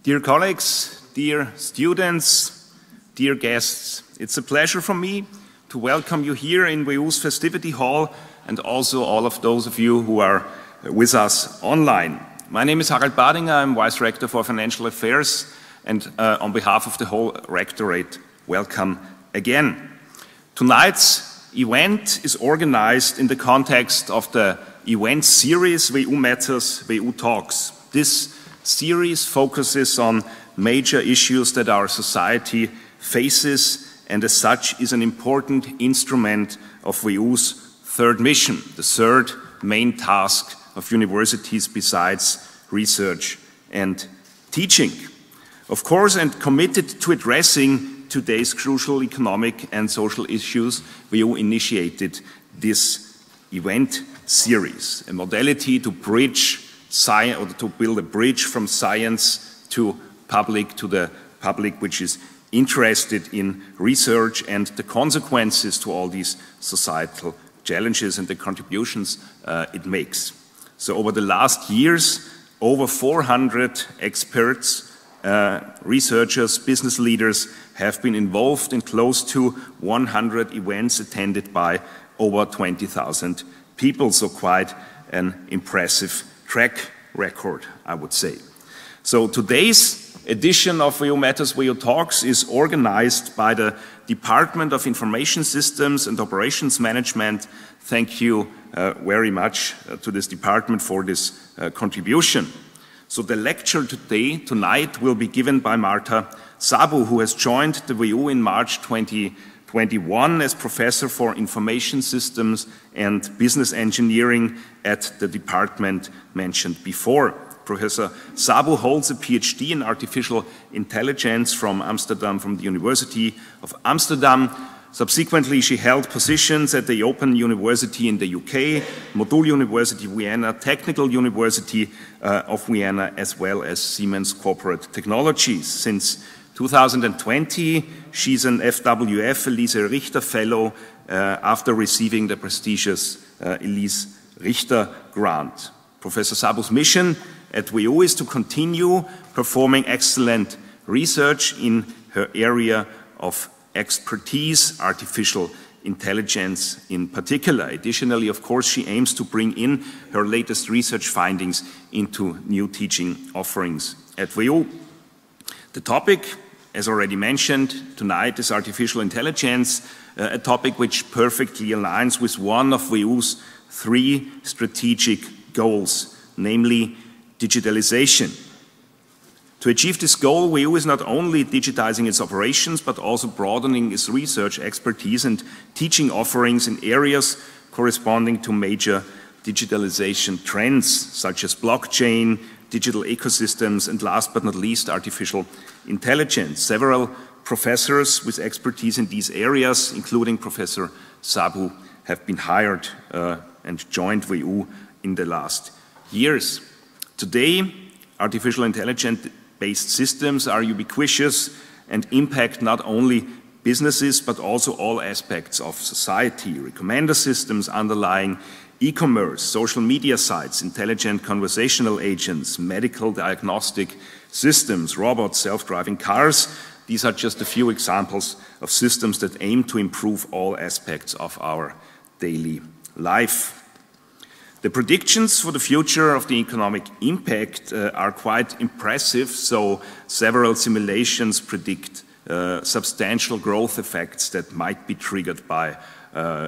Dear colleagues, dear students, dear guests, it's a pleasure for me to welcome you here in WU's Festivity Hall and also all of those of you who are with us online. My name is Harald Badinger, I'm Vice Rector for Financial Affairs, and on behalf of the whole Rectorate, welcome again. Tonight's event is organized in the context of the event series WU Matters, WU Talks. This series focuses on major issues that our society faces and as such is an important instrument of WU's third mission, the third main task of universities besides research and teaching. Of course, and committed to addressing today's crucial economic and social issues, WU initiated this event series, a modality to bridge science, or to build a bridge from science to the public which is interested in research and the consequences to all these societal challenges and the contributions it makes. So over the last years, over 400 experts, researchers, business leaders have been involved in close to 100 events attended by over 20,000 people, so quite an impressive track record, I would say. So today's edition of WU Matters, WU Talks is organized by the Department of Information Systems and Operations Management. Thank you very much to this department for this contribution. So the lecture tonight will be given by Marta Sabou, who has joined the WU in March 2021 as Professor for Information Systems and Business Engineering at the department mentioned before. Professor Sabou holds a PhD in Artificial Intelligence from the University of Amsterdam. Subsequently, she held positions at the Open University in the UK, Modul University Vienna, Technical University of Vienna, as well as Siemens Corporate Technologies. Since 2020, she's an FWF Elise Richter Fellow after receiving the prestigious Elise Richter Grant. Professor Sabou's mission at WU is to continue performing excellent research in her area of expertise, artificial intelligence in particular. Additionally, of course, she aims to bring in her latest research findings into new teaching offerings at WU. The topic, as already mentioned, tonight is artificial intelligence, a topic which perfectly aligns with one of WU's three strategic goals, namely digitalization. To achieve this goal, WU is not only digitizing its operations, but also broadening its research expertise and teaching offerings in areas corresponding to major digitalization trends, such as blockchain, digital ecosystems, and last but not least, artificial intelligence. Several professors with expertise in these areas, including Professor Sabou, have been hired and joined WU in the last years. Today, artificial intelligence-based systems are ubiquitous and impact not only businesses but also all aspects of society. Recommender systems underlying e-commerce, social media sites, intelligent conversational agents, medical diagnostic systems, robots, self-driving cars. These are just a few examples of systems that aim to improve all aspects of our daily life. The predictions for the future of the economic impact are quite impressive, so several simulations predict substantial growth effects that might be triggered by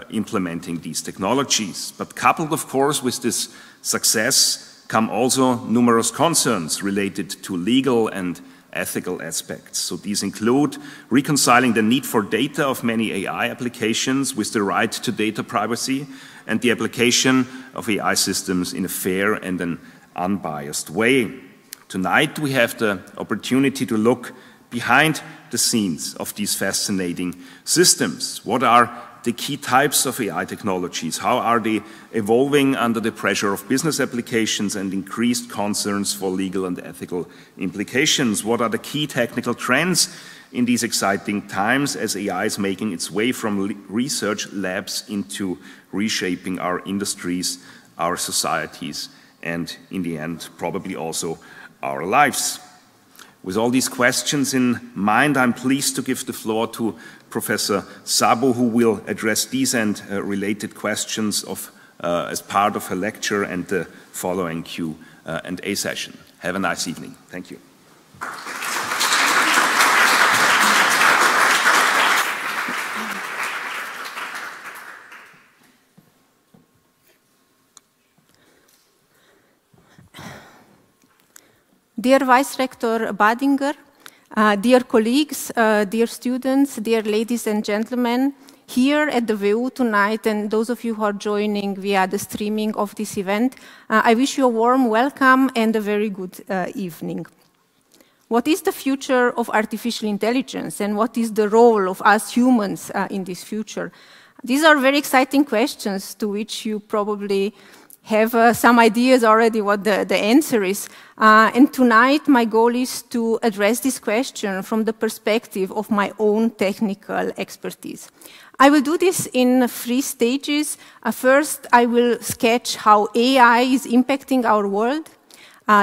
implementing these technologies. But coupled, of course, with this success come also numerous concerns related to legal and ethical aspects. So these include reconciling the need for data of many AI applications with the right to data privacy and the application of AI systems in a fair and an unbiased way. Tonight we have the opportunity to look behind the scenes of these fascinating systems. What are the key types of AI technologies? How are they evolving under the pressure of business applications and increased concerns for legal and ethical implications? What are the key technical trends in these exciting times as AI is making its way from research labs into reshaping our industries, our societies, and in the end, probably also our lives? With all these questions in mind, I'm pleased to give the floor to Professor Sabou, who will address these and related questions as part of her lecture and the following Q&A session. Have a nice evening. Thank you. Dear Vice Rector Badinger, dear colleagues, dear students, dear ladies and gentlemen, here at the WU tonight, and those of you who are joining via the streaming of this event, I wish you a warm welcome and a very good evening. What is the future of artificial intelligence, and what is the role of us humans in this future? These are very exciting questions to which you probably have some ideas already what the answer is. And tonight my goal is to address this question from the perspective of my own technical expertise. I will do this in 3 stages. First, I will sketch how AI is impacting our world.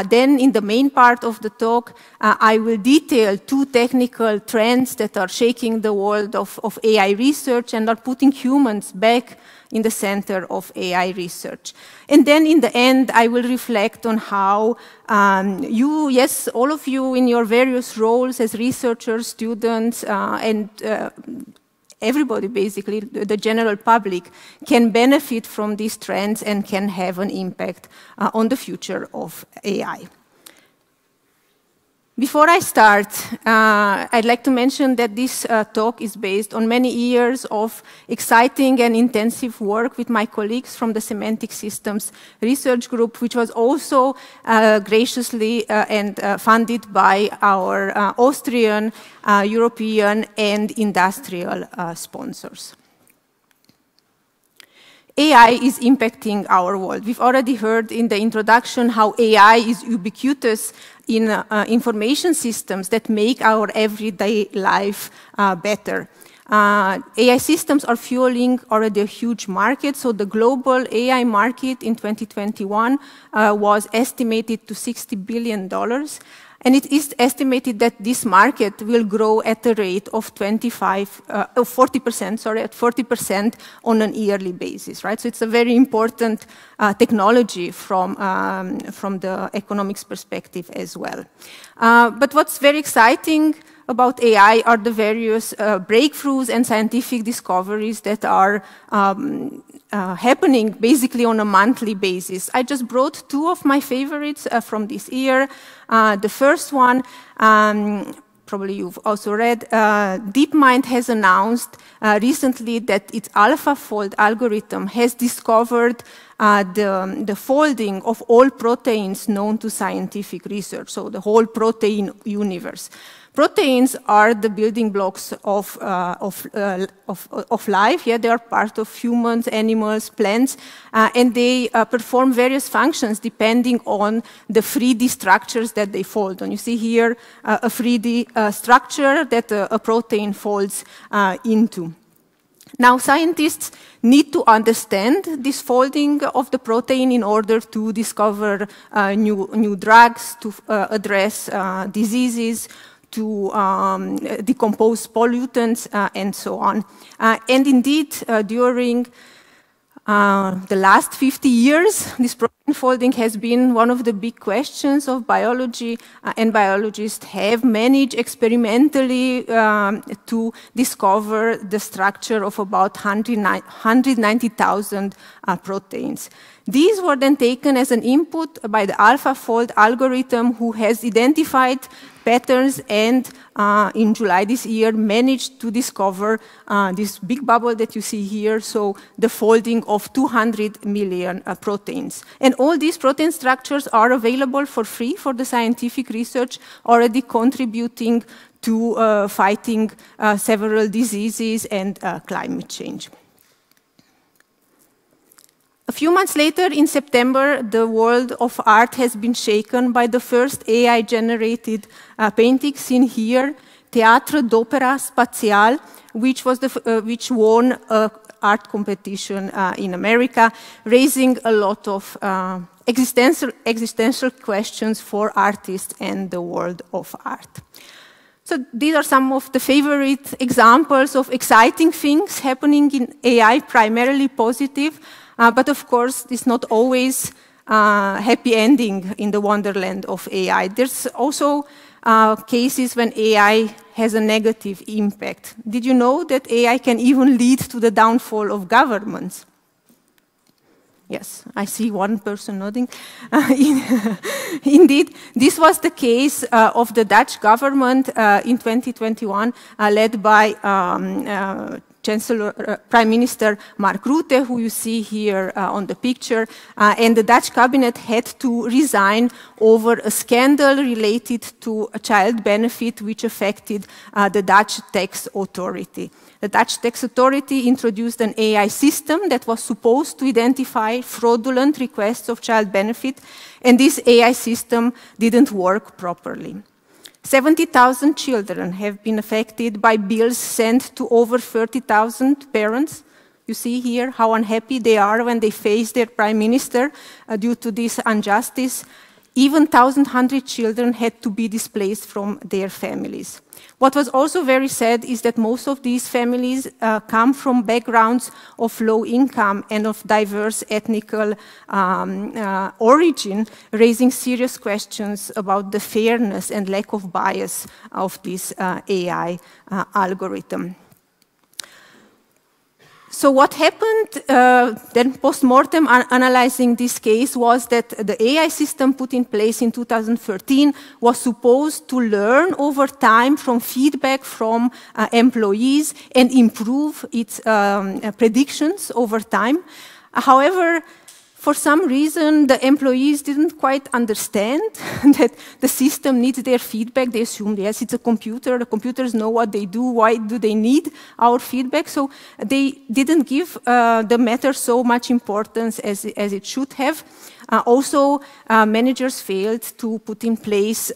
Then in the main part of the talk, I will detail 2 technical trends that are shaking the world of AI research and are putting humans back in the center of AI research. And then in the end, I will reflect on how you, yes, all of you in your various roles as researchers, students, and everybody basically, the general public, can benefit from these trends and can have an impact on the future of AI. Before I start, I'd like to mention that this talk is based on many years of exciting and intensive work with my colleagues from the Semantic Systems Research Group, which was also graciously and funded by our Austrian, European, and industrial sponsors. AI is impacting our world. We've already heard in the introduction how AI is ubiquitous in information systems that make our everyday life better. AI systems are fueling already a huge market, so the global AI market in 2021 was estimated to $60 billion. And it is estimated that this market will grow at a rate of 40% on an yearly basis, right? So it's a very important technology from the economics perspective as well. But what's very exciting about AI are the various breakthroughs and scientific discoveries that are happening basically on a monthly basis. I just brought 2 of my favorites from this year. The first one, probably you've also read, DeepMind has announced recently that its AlphaFold algorithm has discovered the folding of all proteins known to scientific research, so the whole protein universe. Proteins are the building blocks of life. Yeah, they are part of humans, animals, plants, and they perform various functions depending on the 3D structures that they fold on. You see here a 3D structure that a protein folds into. Now, scientists need to understand this folding of the protein in order to discover new drugs, to address diseases, to decompose pollutants, and so on. And indeed, during the last 50 years, this protein folding has been one of the big questions of biology, and biologists have managed experimentally to discover the structure of about 190,000 proteins. These were then taken as an input by the AlphaFold algorithm, who has identified patterns and in July this year managed to discover this big bubble that you see here, so the folding of 200 million proteins. And all these protein structures are available for free for the scientific research, already contributing to fighting several diseases and climate change. A few months later, in September, the world of art has been shaken by the first AI-generated painting seen here, Théâtre d'Opéra Spatiale, which won an art competition in America, raising a lot of existential questions for artists and the world of art. So these are some of the favorite examples of exciting things happening in AI, primarily positive, but of course, it's not always happy ending in the wonderland of AI. There's also cases when AI has a negative impact. Did you know that AI can even lead to the downfall of governments? Yes, I see one person nodding. Indeed, this was the case of the Dutch government in 2021, led by Prime Minister Mark Rutte, who you see here on the picture, and the Dutch cabinet had to resign over a scandal related to a child benefit which affected the Dutch tax authority. The Dutch tax authority introduced an AI system that was supposed to identify fraudulent requests of child benefit, and this AI system didn't work properly. 70,000 children have been affected by bills sent to over 30,000 parents. You see here how unhappy they are when they face their prime minister due to this injustice. Even 1,100 children had to be displaced from their families. What was also very sad is that most of these families come from backgrounds of low income and of diverse ethnical origin, raising serious questions about the fairness and lack of bias of this AI algorithm. So what happened then post-mortem analyzing this case was that the AI system put in place in 2013 was supposed to learn over time from feedback from employees and improve its predictions over time. However, for some reason, the employees didn't quite understand that the system needs their feedback. They assumed, yes, it's a computer. The computers know what they do. Why do they need our feedback? So they didn't give the matter so much importance as it should have. Also, managers failed to put in place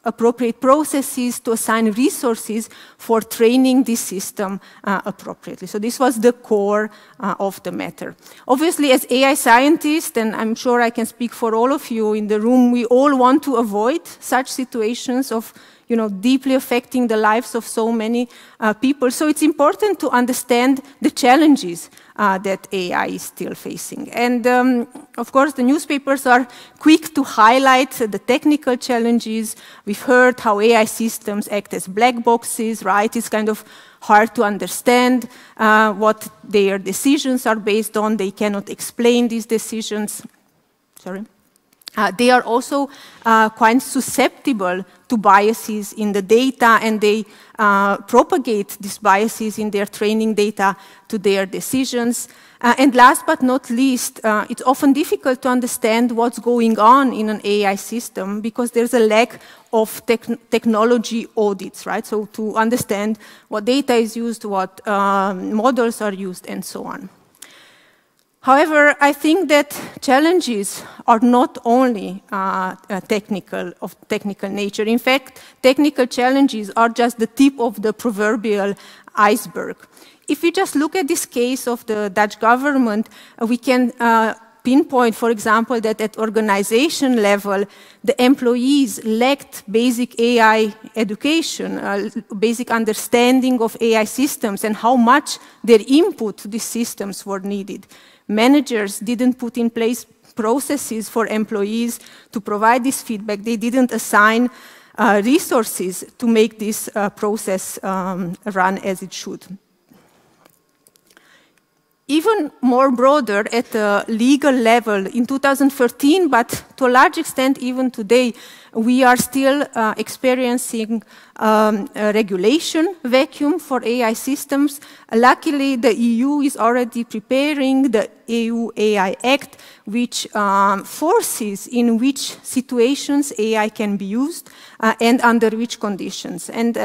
appropriate processes to assign resources for training this system appropriately. So this was the core of the matter. Obviously, as AI scientists, and I'm sure I can speak for all of you in the room, we all want to avoid such situations of deeply affecting the lives of so many people. So it's important to understand the challenges that AI is still facing. And of course, the newspapers are quick to highlight the technical challenges. We've heard how AI systems act as black boxes, right? It's kind of hard to understand what their decisions are based on. They cannot explain these decisions. Sorry. They are also quite susceptible to biases in the data, and they propagate these biases in their training data to their decisions. And last but not least, it's often difficult to understand what's going on in an AI system because there's a lack of technology audits, right? So to understand what data is used, what models are used, and so on. However, I think that challenges are not only of technical nature. In fact, technical challenges are just the tip of the proverbial iceberg. If we just look at this case of the Dutch government, we can pinpoint, for example, that at organization level, the employees lacked basic AI education, basic understanding of AI systems and how much their input to these systems were needed. Managers didn't put in place processes for employees to provide this feedback. They didn't assign resources to make this process run as it should. Even more broader at the legal level, in 2013, but to a large extent even today, we are still experiencing a regulation vacuum for AI systems. Luckily, the EU is already preparing the EU AI Act, which forces in which situations AI can be used and under which conditions. And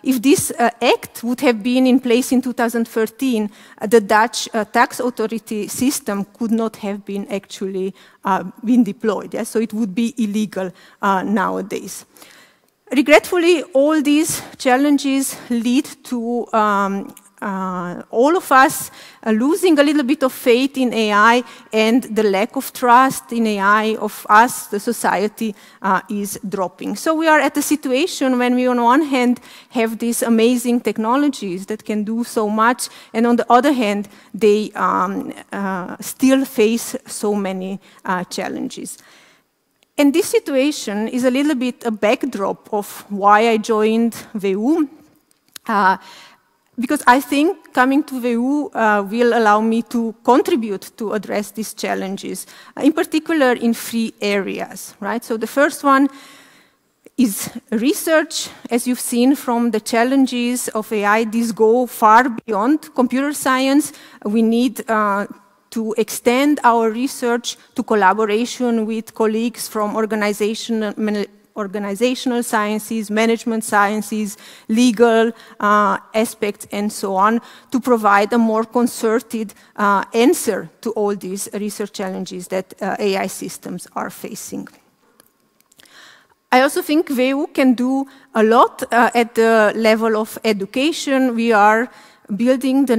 if this act would have been in place in 2013, the Dutch tax authority system could not have been actually been deployed. Yeah? So it would be illegal nowadays. Regretfully, all these challenges lead to all of us losing a little bit of faith in AI, and the lack of trust in AI of us, the society, is dropping. So we are at a situation when we, on one hand, have these amazing technologies that can do so much, and on the other hand, they still face so many challenges. And this situation is a little bit a backdrop of why I joined WU, because I think coming to WU will allow me to contribute to address these challenges, in particular in 3 areas, right? So the first one is research. As you've seen from the challenges of AI, these go far beyond computer science. We need to extend our research to collaboration with colleagues from organizational sciences, management sciences, legal aspects, and so on, to provide a more concerted answer to all these research challenges that AI systems are facing. I also think WU can do a lot at the level of education. We are educating the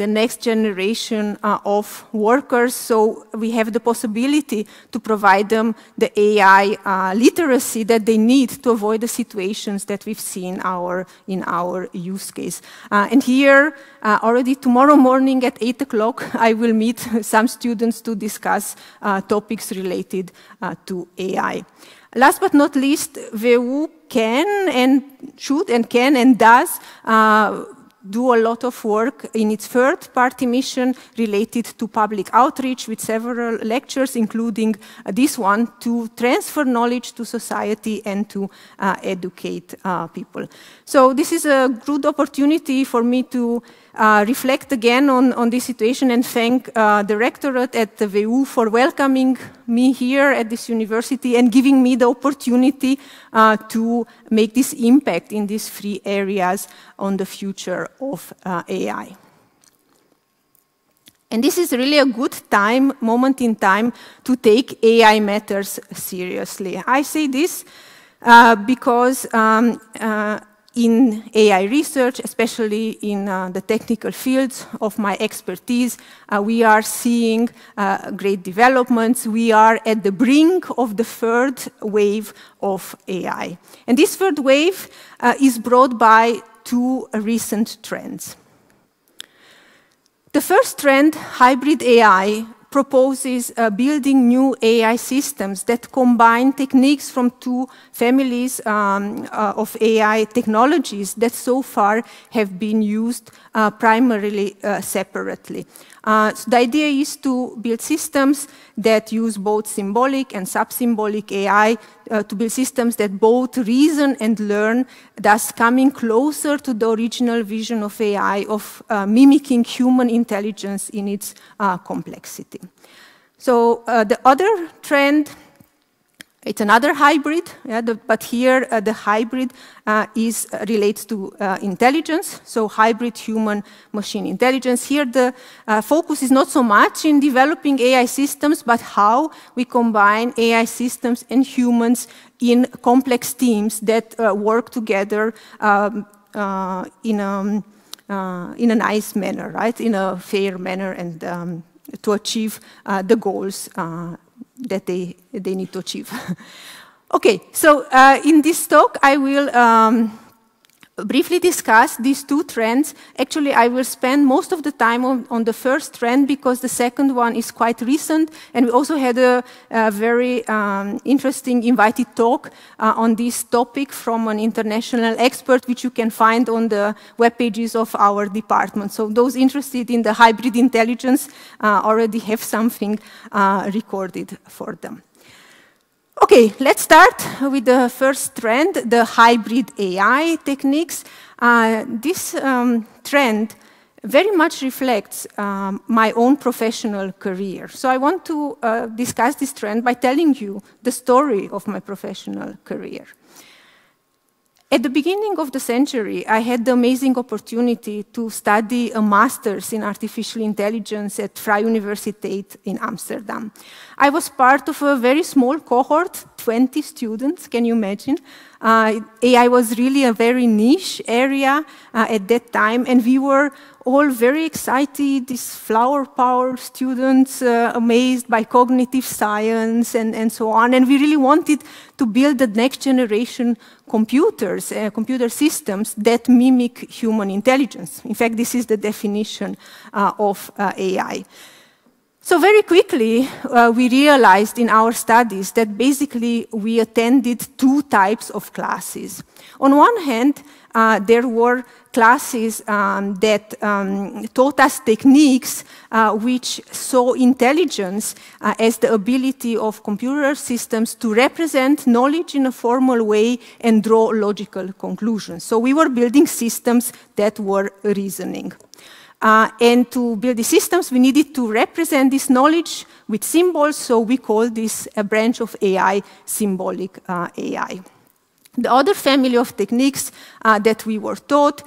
next generation of workers, so we have the possibility to provide them the AI literacy that they need to avoid the situations that we've seen in our use case. And here, already tomorrow morning at 8 o'clock, I will meet some students to discuss topics related to AI. Last but not least, WU can and should and can and does do a lot of work in its third-party mission related to public outreach with several lectures, including this one, to transfer knowledge to society and to educate people. So this is a good opportunity for me to reflect again on this situation and thank the rectorate at the WU for welcoming me here at this university and giving me the opportunity to make this impact in these 3 areas on the future of AI. And this is really a good moment in time to take AI matters seriously. I say this because in AI research, especially in the technical fields of my expertise, we are seeing great developments. We are at the brink of the 3rd wave of AI. And this 3rd wave is brought by 2 recent trends. The first trend, hybrid AI, proposes building new AI systems that combine techniques from 2 families of AI technologies that so far have been used primarily separately. So the idea is to build systems that use both symbolic and sub-symbolic AI, to build systems that both reason and learn, thus coming closer to the original vision of AI, of mimicking human intelligence in its complexity. So the other trend, it's another hybrid, but here the hybrid relates to intelligence, so hybrid human-machine intelligence. Here the focus is not so much in developing AI systems, but how we combine AI systems and humans in complex teams that work together in a nice manner, right? In a fair manner, and to achieve the goals that they need to achieve. Okay, so in this talk I will briefly discuss these 2 trends. Actually, I will spend most of the time on the first trend because the second one is quite recent, and we also had a very interesting invited talk on this topic from an international expert, which you can find on the web pages of our department. So those interested in the hybrid intelligence already have something recorded for them. Okay, let's start with the first trend, the hybrid AI techniques. This trend very much reflects my own professional career. So I want to discuss this trend by telling you the story of my professional career. At the beginning of the century, I had the amazing opportunity to study a master's in artificial intelligence at Vrije Universiteit in Amsterdam. I was part of a very small cohort, 20 students, can you imagine? AI was really a very niche area at that time, and we were all very excited, these flower power students, amazed by cognitive science and so on, and we really wanted to build the next generation computers, computer systems that mimic human intelligence. In fact, this is the definition of AI. So very quickly, we realized in our studies that basically we attended two types of classes. On one hand, there were classes that taught us techniques which saw intelligence as the ability of computer systems to represent knowledge in a formal way and draw logical conclusions. So we were building systems that were reasoning. And to build these systems, we needed to represent this knowledge with symbols, so we call this a branch of AI, symbolic AI. The other family of techniques that we were taught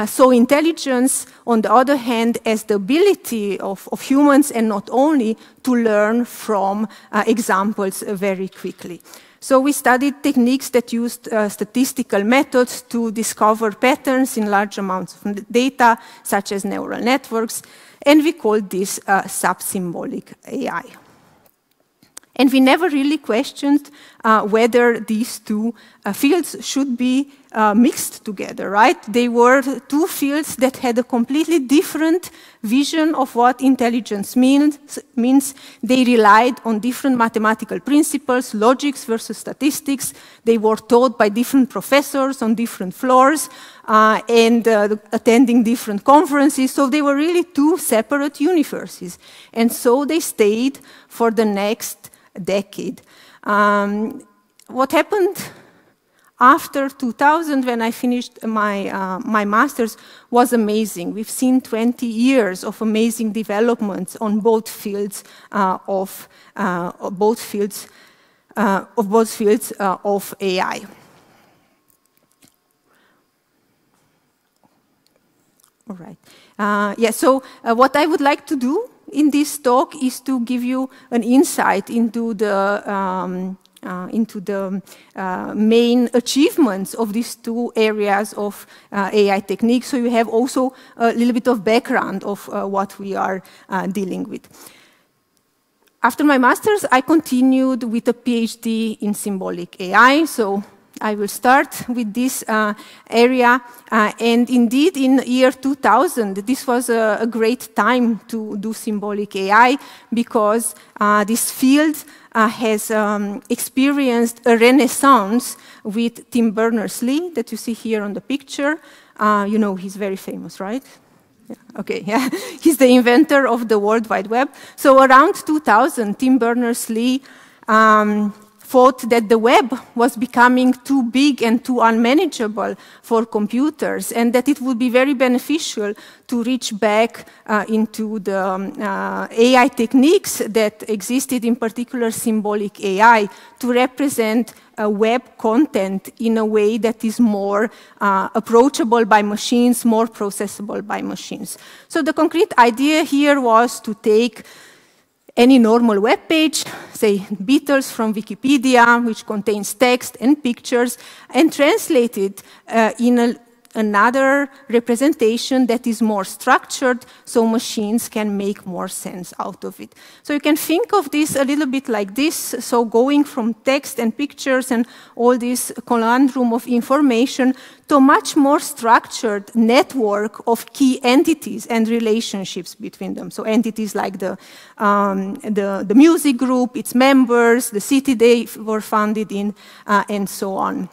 saw intelligence, on the other hand, as the ability of humans, and not only, to learn from examples very quickly. So we studied techniques that used statistical methods to discover patterns in large amounts of data, such as neural networks, and we called this sub-symbolic AI. And we never really questioned whether these two fields should be mixed together, right? They were two fields that had a completely different vision of what intelligence means. They relied on different mathematical principles, logics versus statistics. They were taught by different professors on different floors and attending different conferences. So they were really two separate universes. And so they stayed for the next decade. What happened after 2000, when I finished my master's, was amazing. We've seen 20 years of amazing developments on both fields of AI. All right. So what I would like to do in this talk is to give you an insight into the main achievements of these two areas of AI techniques, so you have also a little bit of background of what we are dealing with. After my master's, I continued with a PhD in symbolic AI, so I will start with this area, and indeed in year 2000, this was a great time to do symbolic AI because this field has experienced a renaissance with Tim Berners-Lee that you see here on the picture. You know, he's very famous, right? Yeah, okay, yeah. He's the inventor of the World Wide Web. So around 2000, Tim Berners-Lee thought that the web was becoming too big and too unmanageable for computers, and that it would be very beneficial to reach back into the AI techniques that existed, in particular symbolic AI, to represent web content in a way that is more approachable by machines, more processable by machines. So the concrete idea here was to take any normal web page, say Beatles from Wikipedia, which contains text and pictures, and translate it in another representation that is more structured, so machines can make more sense out of it. So you can think of this a little bit like this, so going from text and pictures and all this conundrum of information to a much more structured network of key entities and relationships between them. So entities like the music group, its members, the city they were founded in, and so on.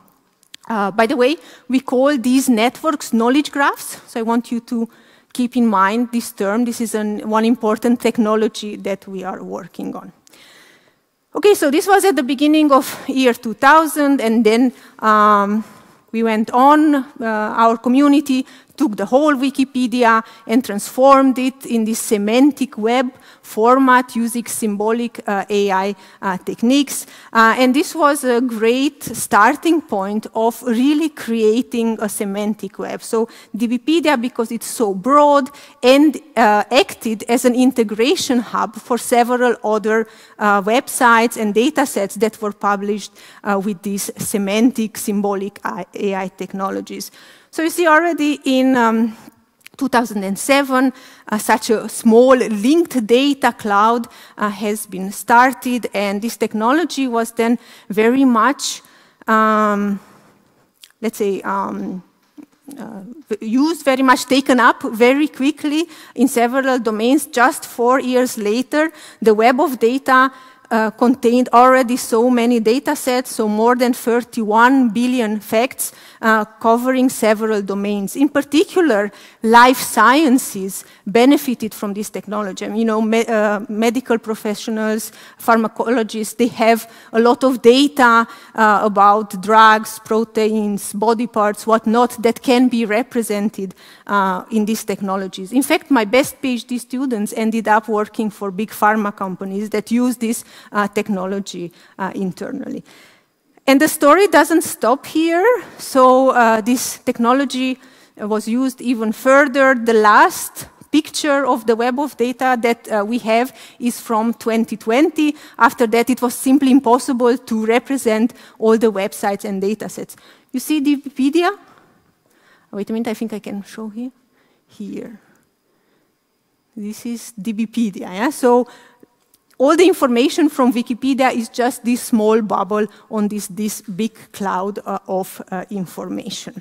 By the way, we call these networks knowledge graphs, so I want you to keep in mind this term. This is one important technology that we are working on. Okay, so this was at the beginning of year 2000, and then we went on, our community, took the whole Wikipedia and transformed it in this semantic web format using symbolic AI techniques. And this was a great starting point of really creating a semantic web. So Wikipedia, because it's so broad, and acted as an integration hub for several other websites and data sets that were published with these semantic, symbolic AI technologies. So you see already in 2007, such a small linked data cloud has been started, and this technology was then very much, let's say, used, very much taken up very quickly in several domains. Just 4 years later, the web of data contained already so many data sets, so more than 31 billion facts covering several domains. In particular, life sciences benefited from this technology. I mean, you know, medical professionals, pharmacologists, they have a lot of data about drugs, proteins, body parts, whatnot, that can be represented in these technologies. In fact, my best PhD students ended up working for big pharma companies that use this technology internally. And the story doesn't stop here. So this technology was used even further. The last picture of the web of data that we have is from 2020. After that, it was simply impossible to represent all the websites and data sets. You see the Wikipedia? Wait a minute, I think I can show here. Here. This is the Wikipedia. Yeah? So all the information from Wikipedia is just this small bubble on this big cloud of information.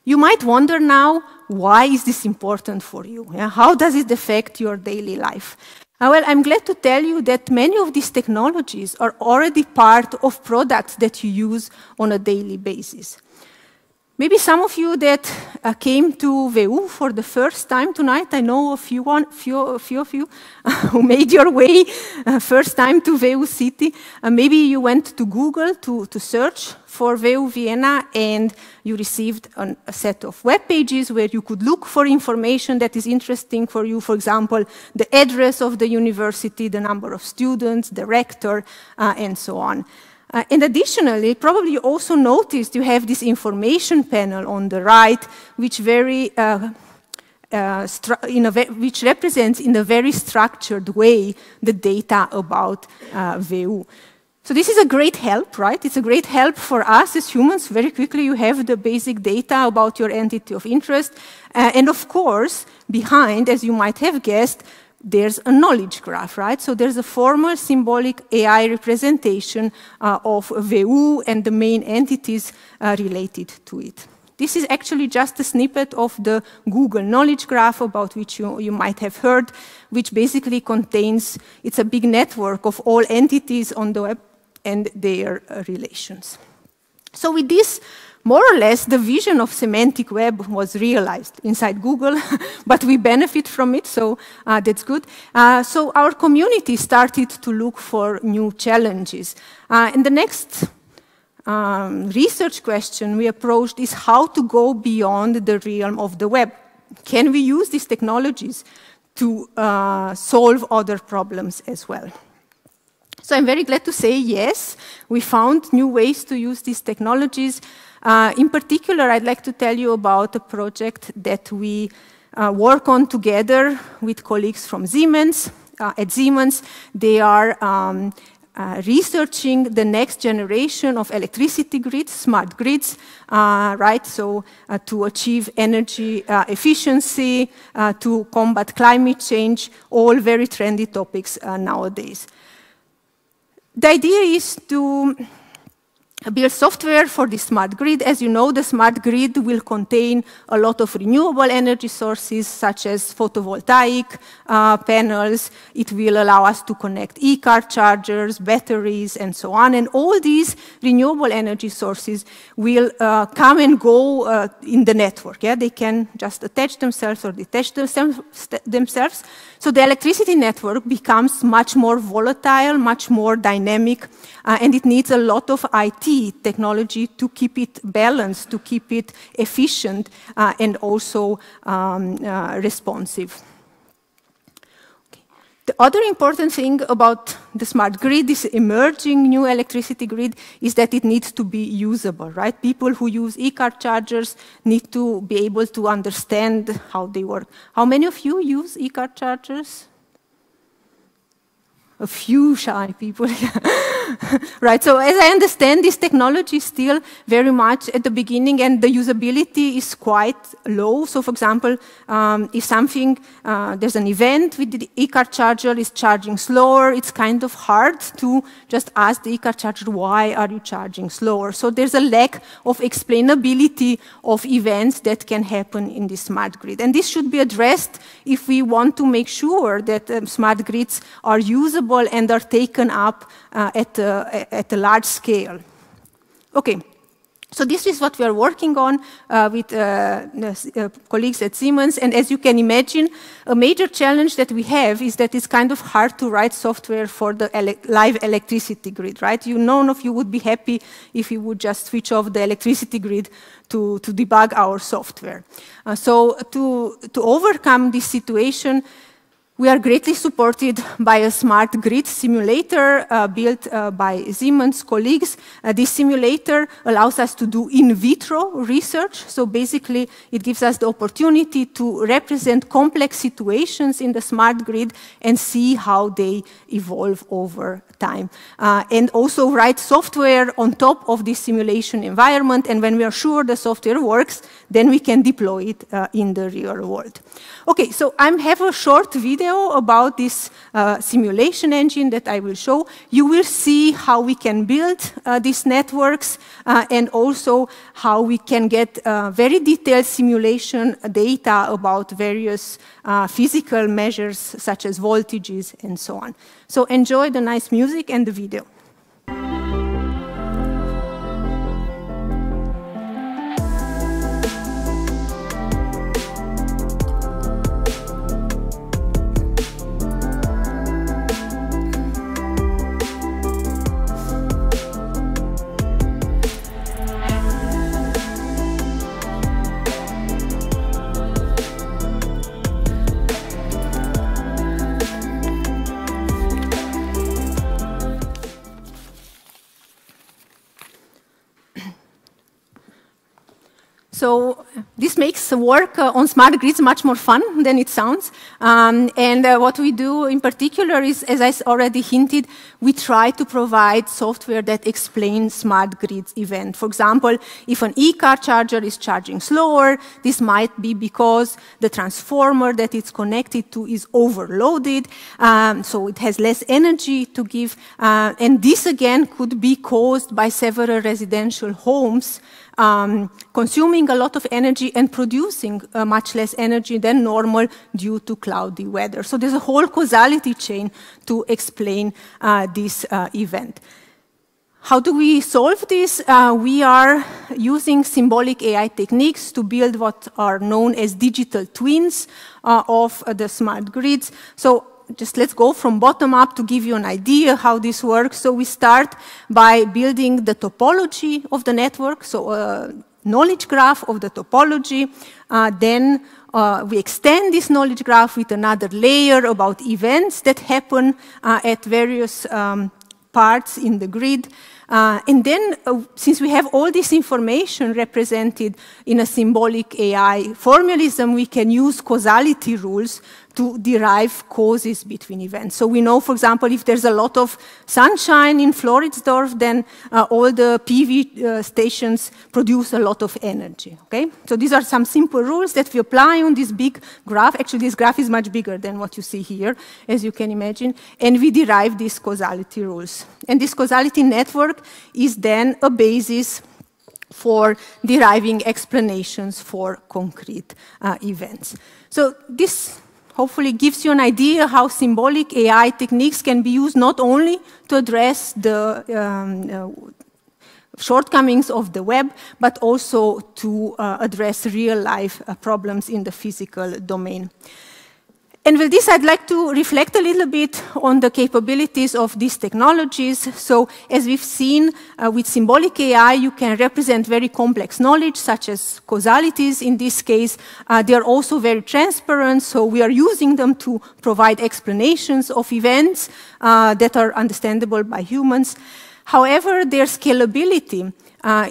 You might wonder now, why is this important for you? Yeah? How does it affect your daily life? Well, I'm glad to tell you that many of these technologies are already part of products that you use on a daily basis. Maybe some of you that came to WU for the first time tonight, I know a few of you who made your way first time to WU City. Maybe you went to Google to search for WU Vienna, and you received a set of web pages where you could look for information that is interesting for you. For example, the address of the university, the number of students, the rector, and so on. And additionally, probably you also noticed you have this information panel on the right, which which represents in a very structured way the data about WU. So this is a great help, right? It's a great help for us as humans. Very quickly you have the basic data about your entity of interest. And of course, behind, as you might have guessed, there's a knowledge graph, right? So there's a formal symbolic AI representation of WU and the main entities related to it. This is actually just a snippet of the Google knowledge graph about which you might have heard, which basically contains, it's a big network of all entities on the web and their relations. So with this, more or less, the vision of semantic web was realized inside Google, but we benefit from it, so that's good. So our community started to look for new challenges. And the next research question we approached is how to go beyond the realm of the web. Can we use these technologies to solve other problems as well? So I'm very glad to say yes, we found new ways to use these technologies. In particular, I'd like to tell you about a project that we work on together with colleagues from Siemens. At Siemens, they are researching the next generation of electricity grids, smart grids, right? So to achieve energy efficiency, to combat climate change, all very trendy topics nowadays. The idea is to build software for the smart grid. As you know, the smart grid will contain a lot of renewable energy sources, such as photovoltaic panels. It will allow us to connect e-car chargers, batteries, and so on. And all these renewable energy sources will come and go in the network. Yeah? They can just attach themselves or detach themselves. So the electricity network becomes much more volatile, much more dynamic, and it needs a lot of IT IT technology to keep it balanced, to keep it efficient, and also responsive. The other important thing about the smart grid, this emerging new electricity grid, is that it needs to be usable, right? People who use e-car chargers need to be able to understand how they work. How many of you use e-car chargers? A few shy people. Right, so as I understand, this technology is still very much at the beginning and the usability is quite low. So for example, if there's an event with the e-car charger is charging slower, it's kind of hard to just ask the e-car charger, why are you charging slower? So there's a lack of explainability of events that can happen in the smart grid. And this should be addressed if we want to make sure that smart grids are usable and are taken up at a large scale. Okay, so this is what we are working on with colleagues at Siemens, and as you can imagine, a major challenge that we have is that it's kind of hard to write software for the live electricity grid, right? None of you would be happy if you would just switch off the electricity grid to debug our software. So to overcome this situation, we are greatly supported by a smart grid simulator built by Siemens colleagues. This simulator allows us to do in vitro research. So basically, it gives us the opportunity to represent complex situations in the smart grid and see how they evolve over time. And also write software on top of this simulation environment. And when we are sure the software works, then we can deploy it in the real world. Okay, so I have a short video about this simulation engine that I will show. You will see how we can build these networks and also how we can get very detailed simulation data about various physical measures such as voltages and so on. So enjoy the nice music and the video. So this makes work on smart grids much more fun than it sounds. And what we do in particular is, as I already hinted, we try to provide software that explains smart grids event. For example, if an e-car charger is charging slower, this might be because the transformer that it's connected to is overloaded, so it has less energy to give. And this again could be caused by several residential homes consuming a lot of energy and producing much less energy than normal due to cloudy weather. So there's a whole causality chain to explain this event. How do we solve this? We are using symbolic AI techniques to build what are known as digital twins of the smart grids. So just let's go from bottom up to give you an idea how this works. So we start by building the topology of the network, so a knowledge graph of the topology. Then we extend this knowledge graph with another layer about events that happen at various parts in the grid. And then, since we have all this information represented in a symbolic AI formalism, we can use causality rules to derive causes between events. So we know, for example, if there's a lot of sunshine in Floridsdorf, then all the PV stations produce a lot of energy, okay? So these are some simple rules that we apply on this big graph. Actually, this graph is much bigger than what you see here, as you can imagine. And we derive these causality rules. And this causality network is then a basis for deriving explanations for concrete events. So this hopefully gives you an idea how symbolic AI techniques can be used not only to address the shortcomings of the web, but also to address real-life problems in the physical domain. And with this, I'd like to reflect a little bit on the capabilities of these technologies. So, as we've seen with symbolic AI, you can represent very complex knowledge, such as causalities in this case. They are also very transparent, so we are using them to provide explanations of events that are understandable by humans. However, their scalability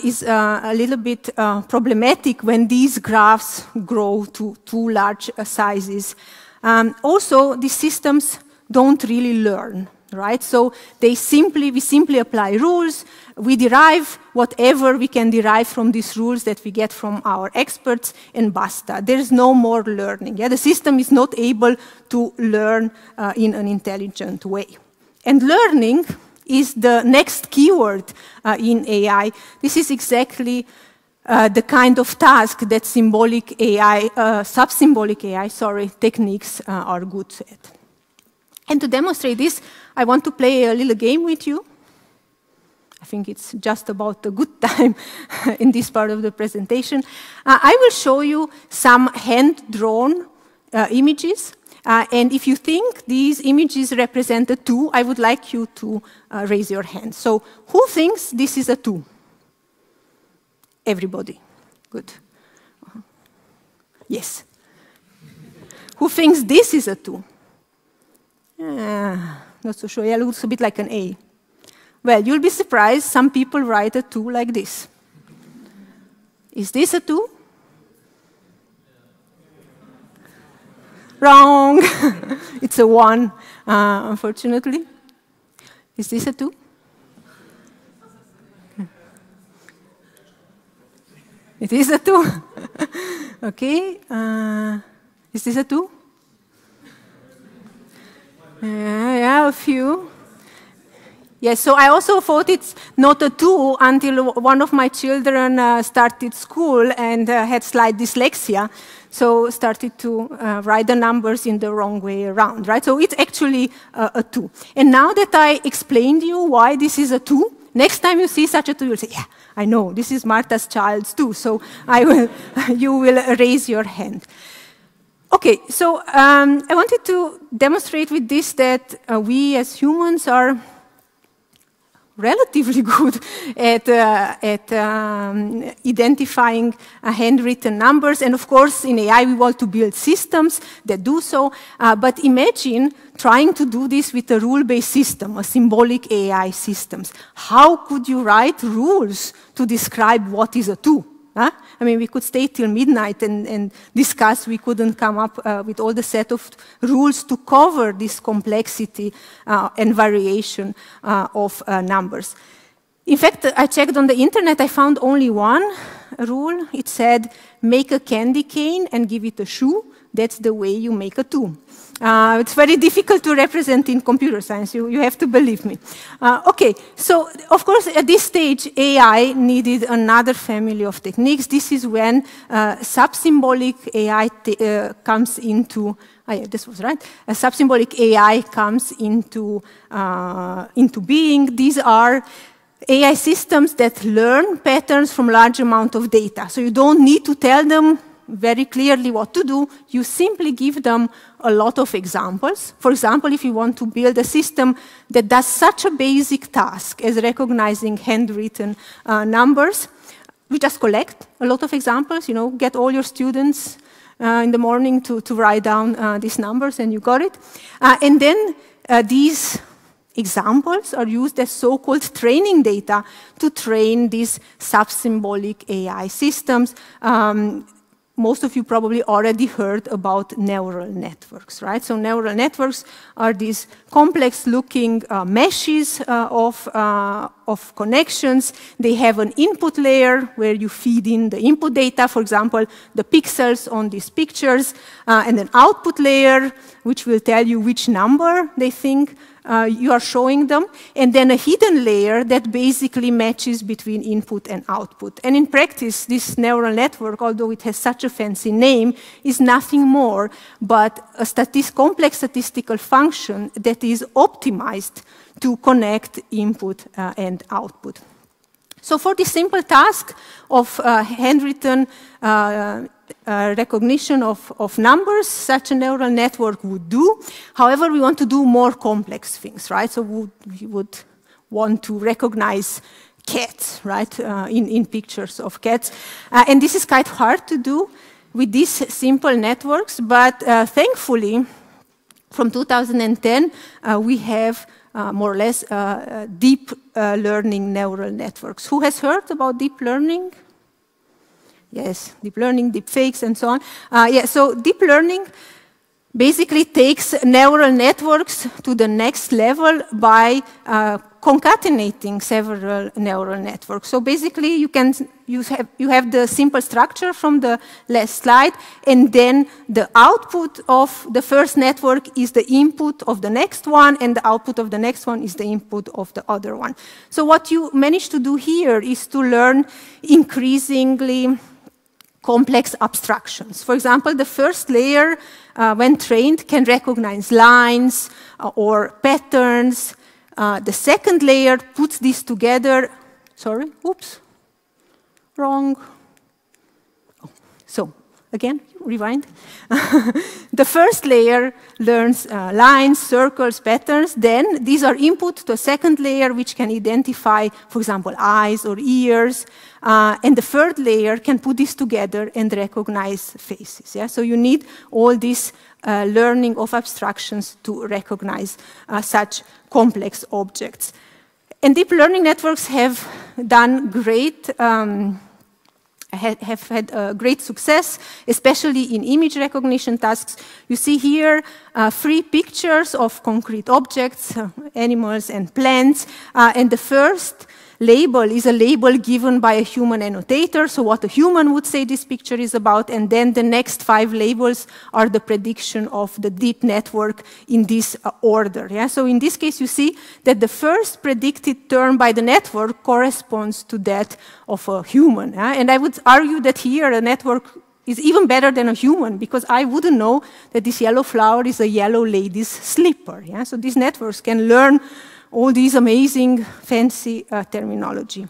is a little bit problematic when these graphs grow to too large sizes. Also, these systems don't really learn, right? So we simply apply rules, we derive whatever we can derive from these rules that we get from our experts, and basta. There's no more learning. Yeah? The system is not able to learn in an intelligent way. And learning is the next keyword in AI. This is exactly the kind of task that symbolic AI, sub-symbolic AI, techniques are good at. And to demonstrate this, I want to play a little game with you. I think it's just about a good time in this part of the presentation. I will show you some hand-drawn images. And if you think these images represent a 2, I would like you to raise your hand. So who thinks this is a 2? Everybody. Good. Yes. Who thinks this is a 2? Not so sure. Yeah, it looks a bit like an A. Well, you'll be surprised. Some people write a 2 like this. Is this a 2? Wrong. It's a 1, unfortunately. Is this a 2? It is a 2. Okay. Is this a 2? Yeah, a few. Yes, so I also thought it's not a 2 until one of my children started school and had slight dyslexia, so started to write the numbers in the wrong way around, right? So it's actually a 2. And now that I explained you why this is a 2, next time you see such a 2, you'll say, yeah, I know, this is Marta's child's too, so you will raise your hand. Okay, so I wanted to demonstrate with this that we as humans are relatively good at identifying handwritten numbers. And of course, in AI, we want to build systems that do so. But imagine trying to do this with a rule-based system, a symbolic AI systems. How could you write rules to describe what is a 2? Huh? I mean, we could stay till midnight and discuss. We couldn't come up with all the set of rules to cover this complexity and variation of numbers. In fact, I checked on the internet. I found only one rule. It said, make a candy cane and give it a shoe. That's the way you make a 2. It's very difficult to represent in computer science, you have to believe me. Okay, so of course at this stage AI needed another family of techniques. This is when sub-symbolic AI comes into, this was right, sub-symbolic AI comes into being. These are AI systems that learn patterns from large amount of data. So you don't need to tell them very clearly what to do, you simply give them a lot of examples. For example, if you want to build a system that does such a basic task as recognizing handwritten numbers, we just collect a lot of examples, get all your students in the morning to write down these numbers, and you got it. And then these examples are used as so-called training data to train these sub-symbolic AI systems. Most of you probably already heard about neural networks, right? So neural networks are these complex-looking meshes of connections. They have an input layer where you feed in the input data, for example, the pixels on these pictures, and an output layer, which will tell you which number they think you are showing them, and then a hidden layer that basically matches between input and output. And in practice, this neural network, although it has such a fancy name, is nothing more but a complex statistical function that is optimized to connect input and output. So for this simple task of handwritten recognition of numbers, such a neural network would do. However, we want to do more complex things, right? So we would want to recognize cats, right, in pictures of cats. And this is quite hard to do with these simple networks, but thankfully, from 2010, we have more or less deep learning neural networks. Who has heard about deep learning? Yes, deep learning, deep fakes, and so on. Yeah, so deep learning basically takes neural networks to the next level by concatenating several neural networks. So basically, you have the simple structure from the last slide, and then the output of the first network is the input of the next one, and the output of the next one is the input of the other one. So what you manage to do here is to learn increasingly complex abstractions. For example, the first layer, when trained, can recognize lines or patterns. The second layer puts these together. Sorry, oops, wrong. Oh, so, again, rewind. The first layer learns lines, circles, patterns. Then these are input to a second layer, which can identify, for example, eyes or ears. And the third layer can put this together and recognize faces. Yeah? So you need all this learning of abstractions to recognize such complex objects. And deep learning networks have done great, have had great success, especially in image recognition tasks. You see here 3 pictures of concrete objects, animals and plants. And the first label is a label given by a human annotator, so what a human would say this picture is about, and then the next 5 labels are the prediction of the deep network in this order. Yeah? So in this case, you see that the first predicted term by the network corresponds to that of a human. Yeah? And I would argue that here a network is even better than a human, because I wouldn't know that this yellow flower is a yellow lady's slipper. Yeah? So these networks can learn all these amazing, fancy terminology.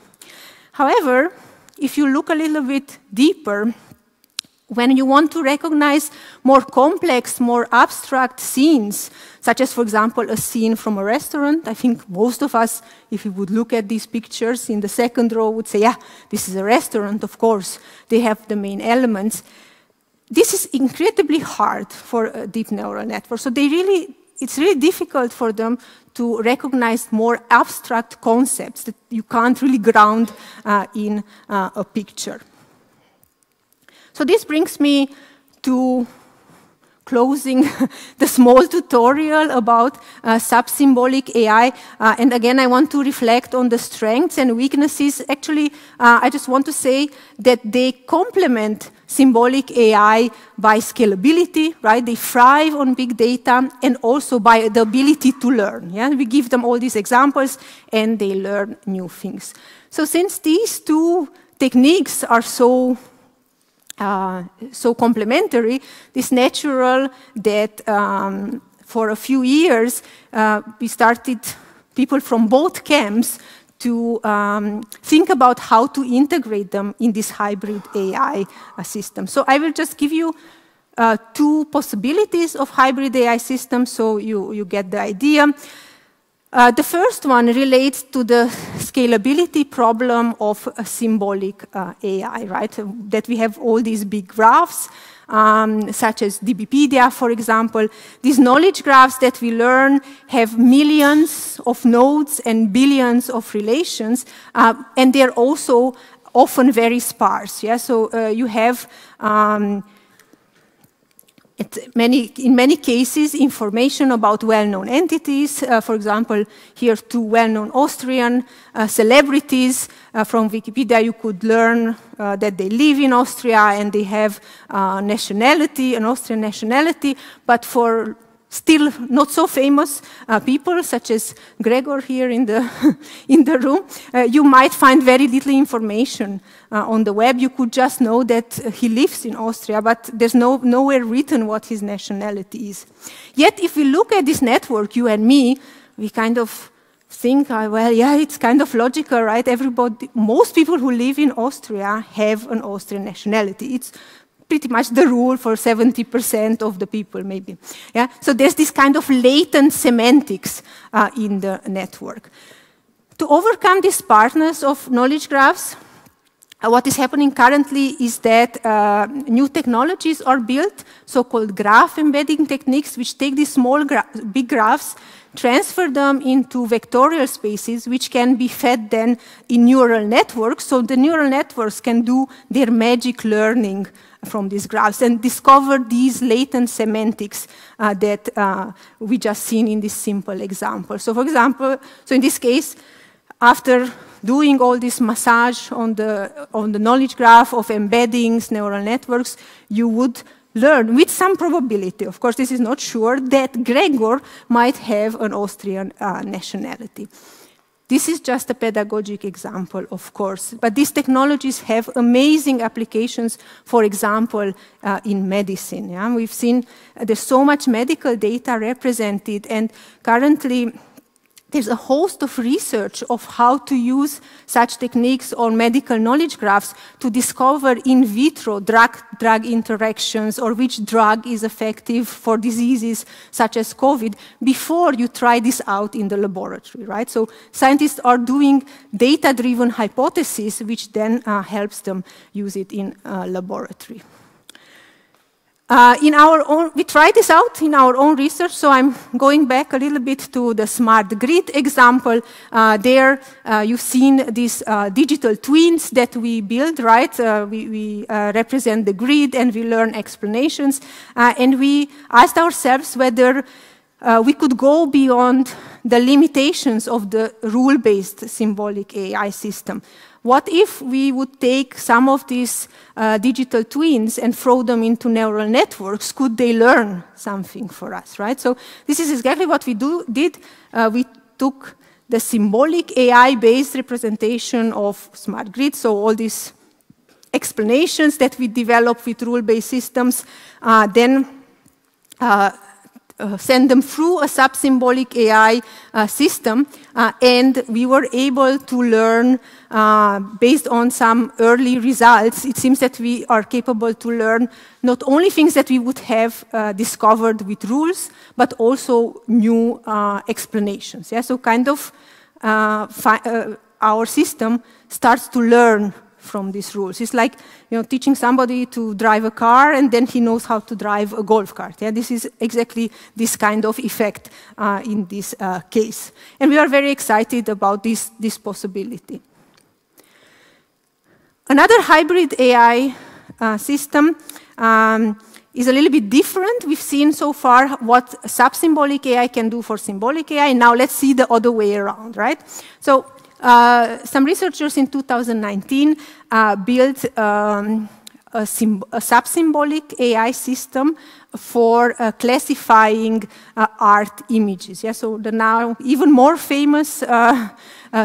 However, if you look a little bit deeper, when you want to recognize more complex, more abstract scenes, such as, for example, a scene from a restaurant, I think most of us, if we would look at these pictures in the second row, would say, yeah, this is a restaurant, of course, they have the main elements. This is incredibly hard for a deep neural network. So it's really difficult for them to recognize more abstract concepts that you can't really ground in a picture. So this brings me to closing the small tutorial about sub-symbolic AI. And again, I want to reflect on the strengths and weaknesses. Actually, I just want to say that they complement symbolic AI by scalability, right? They thrive on big data, and also by the ability to learn. Yeah? We give them all these examples, and they learn new things. So since these 2 techniques are so complementary, it's natural that for a few years we started people from both camps to think about how to integrate them in this hybrid AI system. So I will just give you 2 possibilities of hybrid AI systems, so you get the idea. The first one relates to the scalability problem of a symbolic AI, right? That we have all these big graphs, such as DBpedia, for example. These knowledge graphs that we learn have millions of nodes and billions of relations, and they're also often very sparse. Yeah? So you have in many cases, information about well-known entities. For example, here 2 well-known Austrian celebrities. From Wikipedia, you could learn that they live in Austria and they have nationality, an Austrian nationality. But for still not so famous people, such as Gregor here in the room, you might find very little information on the web. You could just know that he lives in Austria, but there's nowhere written what his nationality is. Yet, if we look at this network, you and me, we kind of think, well, yeah, it's kind of logical, right? Most people who live in Austria have an Austrian nationality. It's pretty much the rule for 70% of the people, maybe. Yeah? So there's this kind of latent semantics in the network. To overcome this sparseness of knowledge graphs, what is happening currently is that new technologies are built, so-called graph embedding techniques, which take these big graphs, transfer them into vectorial spaces, which can be fed then in neural networks. So the neural networks can do their magic learning from these graphs and discover these latent semantics that we just seen in this simple example. So for example, so in this case, after doing all this massage on the knowledge graph of embeddings, neural networks, you would learn with some probability, of course this is not sure, that Gregor might have an Austrian nationality. This is just a pedagogic example, of course, but these technologies have amazing applications, for example, in medicine. Yeah? We've seen there's so much medical data represented, and currently there's a host of research of how to use such techniques on medical knowledge graphs to discover in vitro drug interactions or which drug is effective for diseases such as COVID before you try this out in the laboratory, right? So scientists are doing data-driven hypotheses, which then helps them use it in a laboratory. We tried this out in our own research, so I'm going back a little bit to the smart grid example. There you've seen these digital twins that we build, right? We represent the grid and we learn explanations. And we asked ourselves whether we could go beyond the limitations of the rule-based symbolic AI system. What if we would take some of these digital twins and throw them into neural networks? Could they learn something for us, right? So this is exactly what we did. We took the symbolic AI-based representation of smart grid, so all these explanations that we develop with rule-based systems, then send them through a sub-symbolic AI system, and we were able to learn based on some early results. It seems that we are capable to learn not only things that we would have discovered with rules, but also new explanations. Yeah? So kind of our system starts to learn from these rules. It's like, teaching somebody to drive a car and then he knows how to drive a golf cart. Yeah? This is exactly this kind of effect in this case. And we are very excited about this possibility. Another hybrid AI system is a little bit different. We've seen so far what sub-symbolic AI can do for symbolic AI. Now let's see the other way around, right? So some researchers in 2019 built a sub-symbolic AI system for classifying art images. Yeah? So the now even more famous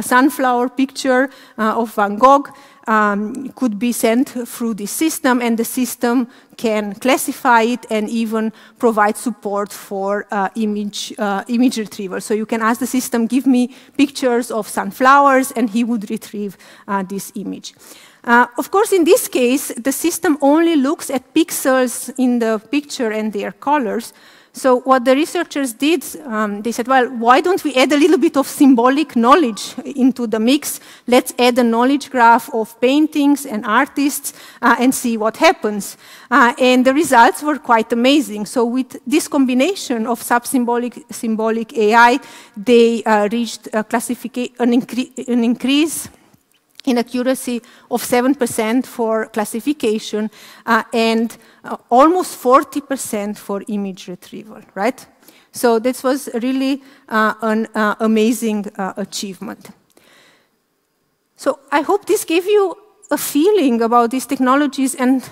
sunflower picture of Van Gogh could be sent through this system, and the system can classify it and even provide support for image retrieval. So you can ask the system, give me pictures of sunflowers, and he would retrieve this image. Of course, in this case, the system only looks at pixels in the picture and their colors. So what the researchers did, they said, well, why don't we add a little bit of symbolic knowledge into the mix? Let's add a knowledge graph of paintings and artists and see what happens. And the results were quite amazing. So with this combination of symbolic AI, they reached an increase in accuracy of 7% for classification and almost 40% for image retrieval, right? So this was really an amazing achievement. So I hope this gave you a feeling about these technologies and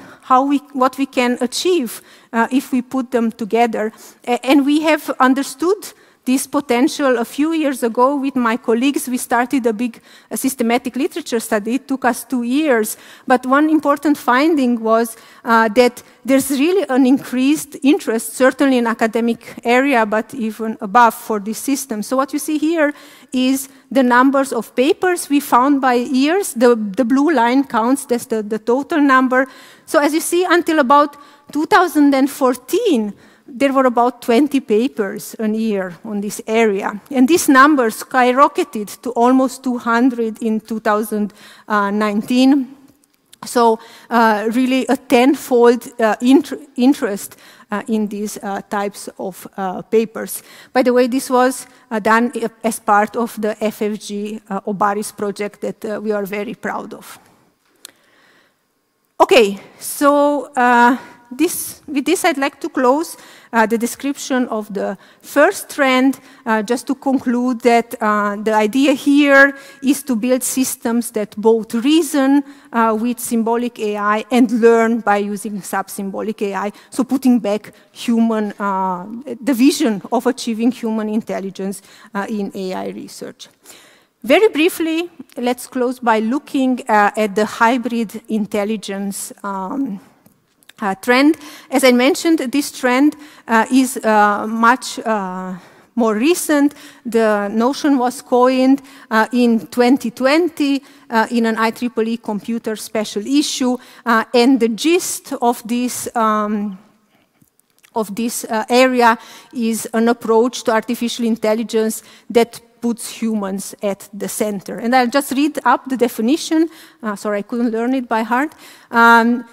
what we can achieve if we put them together. And we have understood this potential a few years ago with my colleagues. We started a big systematic literature study. It took us 2 years. But one important finding was that there's really an increased interest, certainly in academic area, but even above for this system. So what you see here is the numbers of papers we found by years. The blue line counts, that's the total number. So as you see, until about 2014, there were about 20 papers a year on this area. And these numbers skyrocketed to almost 200 in 2019. So really a tenfold interest in these types of papers. By the way, this was done as part of the FFG Obaris project that we are very proud of. Okay, so with this I'd like to close the description of the first trend, just to conclude that the idea here is to build systems that both reason with symbolic AI and learn by using sub-symbolic AI, so putting back human, the vision of achieving human intelligence in AI research. Very briefly, let's close by looking at the hybrid intelligence trend. As I mentioned, this trend is much more recent. The notion was coined in 2020 in an IEEE computer special issue, and the gist of this area is an approach to artificial intelligence that puts humans at the center. And I'll just read up the definition. Sorry, I couldn't learn it by heart.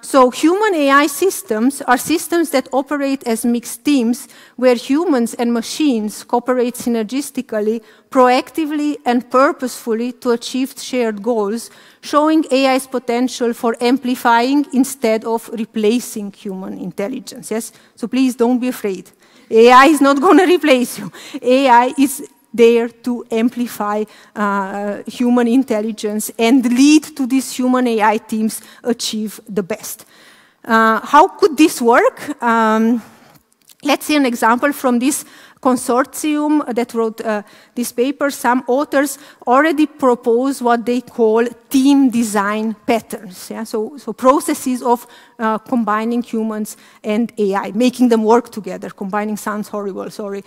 So human AI systems are systems that operate as mixed teams where humans and machines cooperate synergistically, proactively and purposefully to achieve shared goals, showing AI's potential for amplifying instead of replacing human intelligence. Yes? So please don't be afraid. AI is not going to replace you. AI is there to amplify human intelligence and lead to these human AI teams achieve the best. How could this work? Let's see an example from this consortium that wrote this paper. Some authors already propose what they call team design patterns. Yeah? So processes of combining humans and AI, making them work together. Combining sounds horrible, sorry.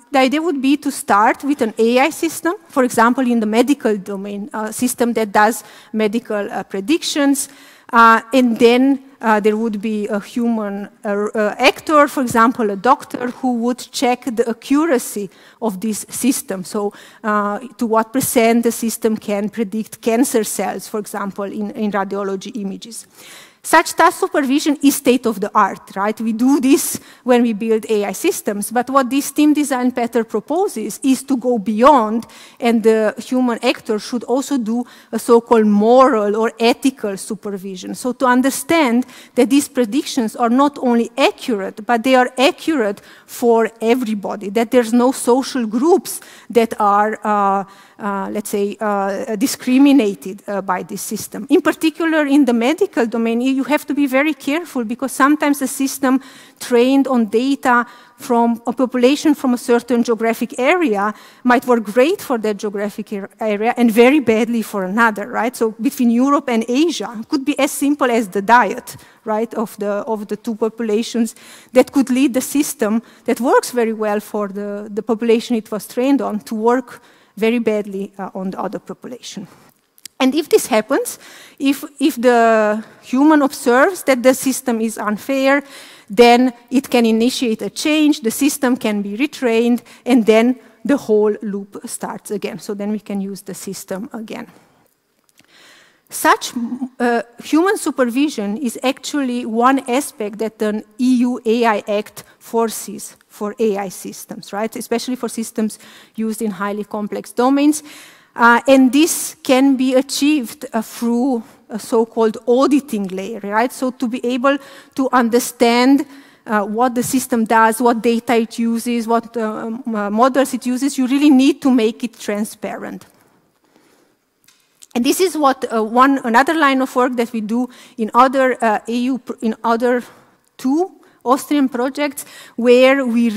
The idea would be to start with an AI system, for example, in the medical domain, a system that does medical predictions, and then there would be a human actor, for example, a doctor, who would check the accuracy of this system. So to what % the system can predict cancer cells, for example, in radiology images. Such task supervision is state-of-the-art, right? We do this when we build AI systems, but what this team design pattern proposes is to go beyond, and the human actor should also do a so-called moral or ethical supervision. So to understand that these predictions are not only accurate, but they are accurate for everybody, that there's no social groups that are let's say, discriminated by this system. In particular, in the medical domain, you have to be very careful because sometimes a system trained on data from a population from a certain geographic area might work great for that geographic area and very badly for another, right? So between Europe and Asia, it could be as simple as the diet, right, of the two populations that could lead the system that works very well for the population it was trained on to work very badly on the other population. And if this happens, if the human observes that the system is unfair, then it can initiate a change, the system can be retrained, and then the whole loop starts again. So then we can use the system again. Such human supervision is actually one aspect that the EU AI Act foresees for AI systems, right? Especially for systems used in highly complex domains. And this can be achieved through a so-called auditing layer, right? So to be able to understand what the system does, what data it uses, what models it uses, you really need to make it transparent. And this is what another line of work that we do in other two Austrian projects where we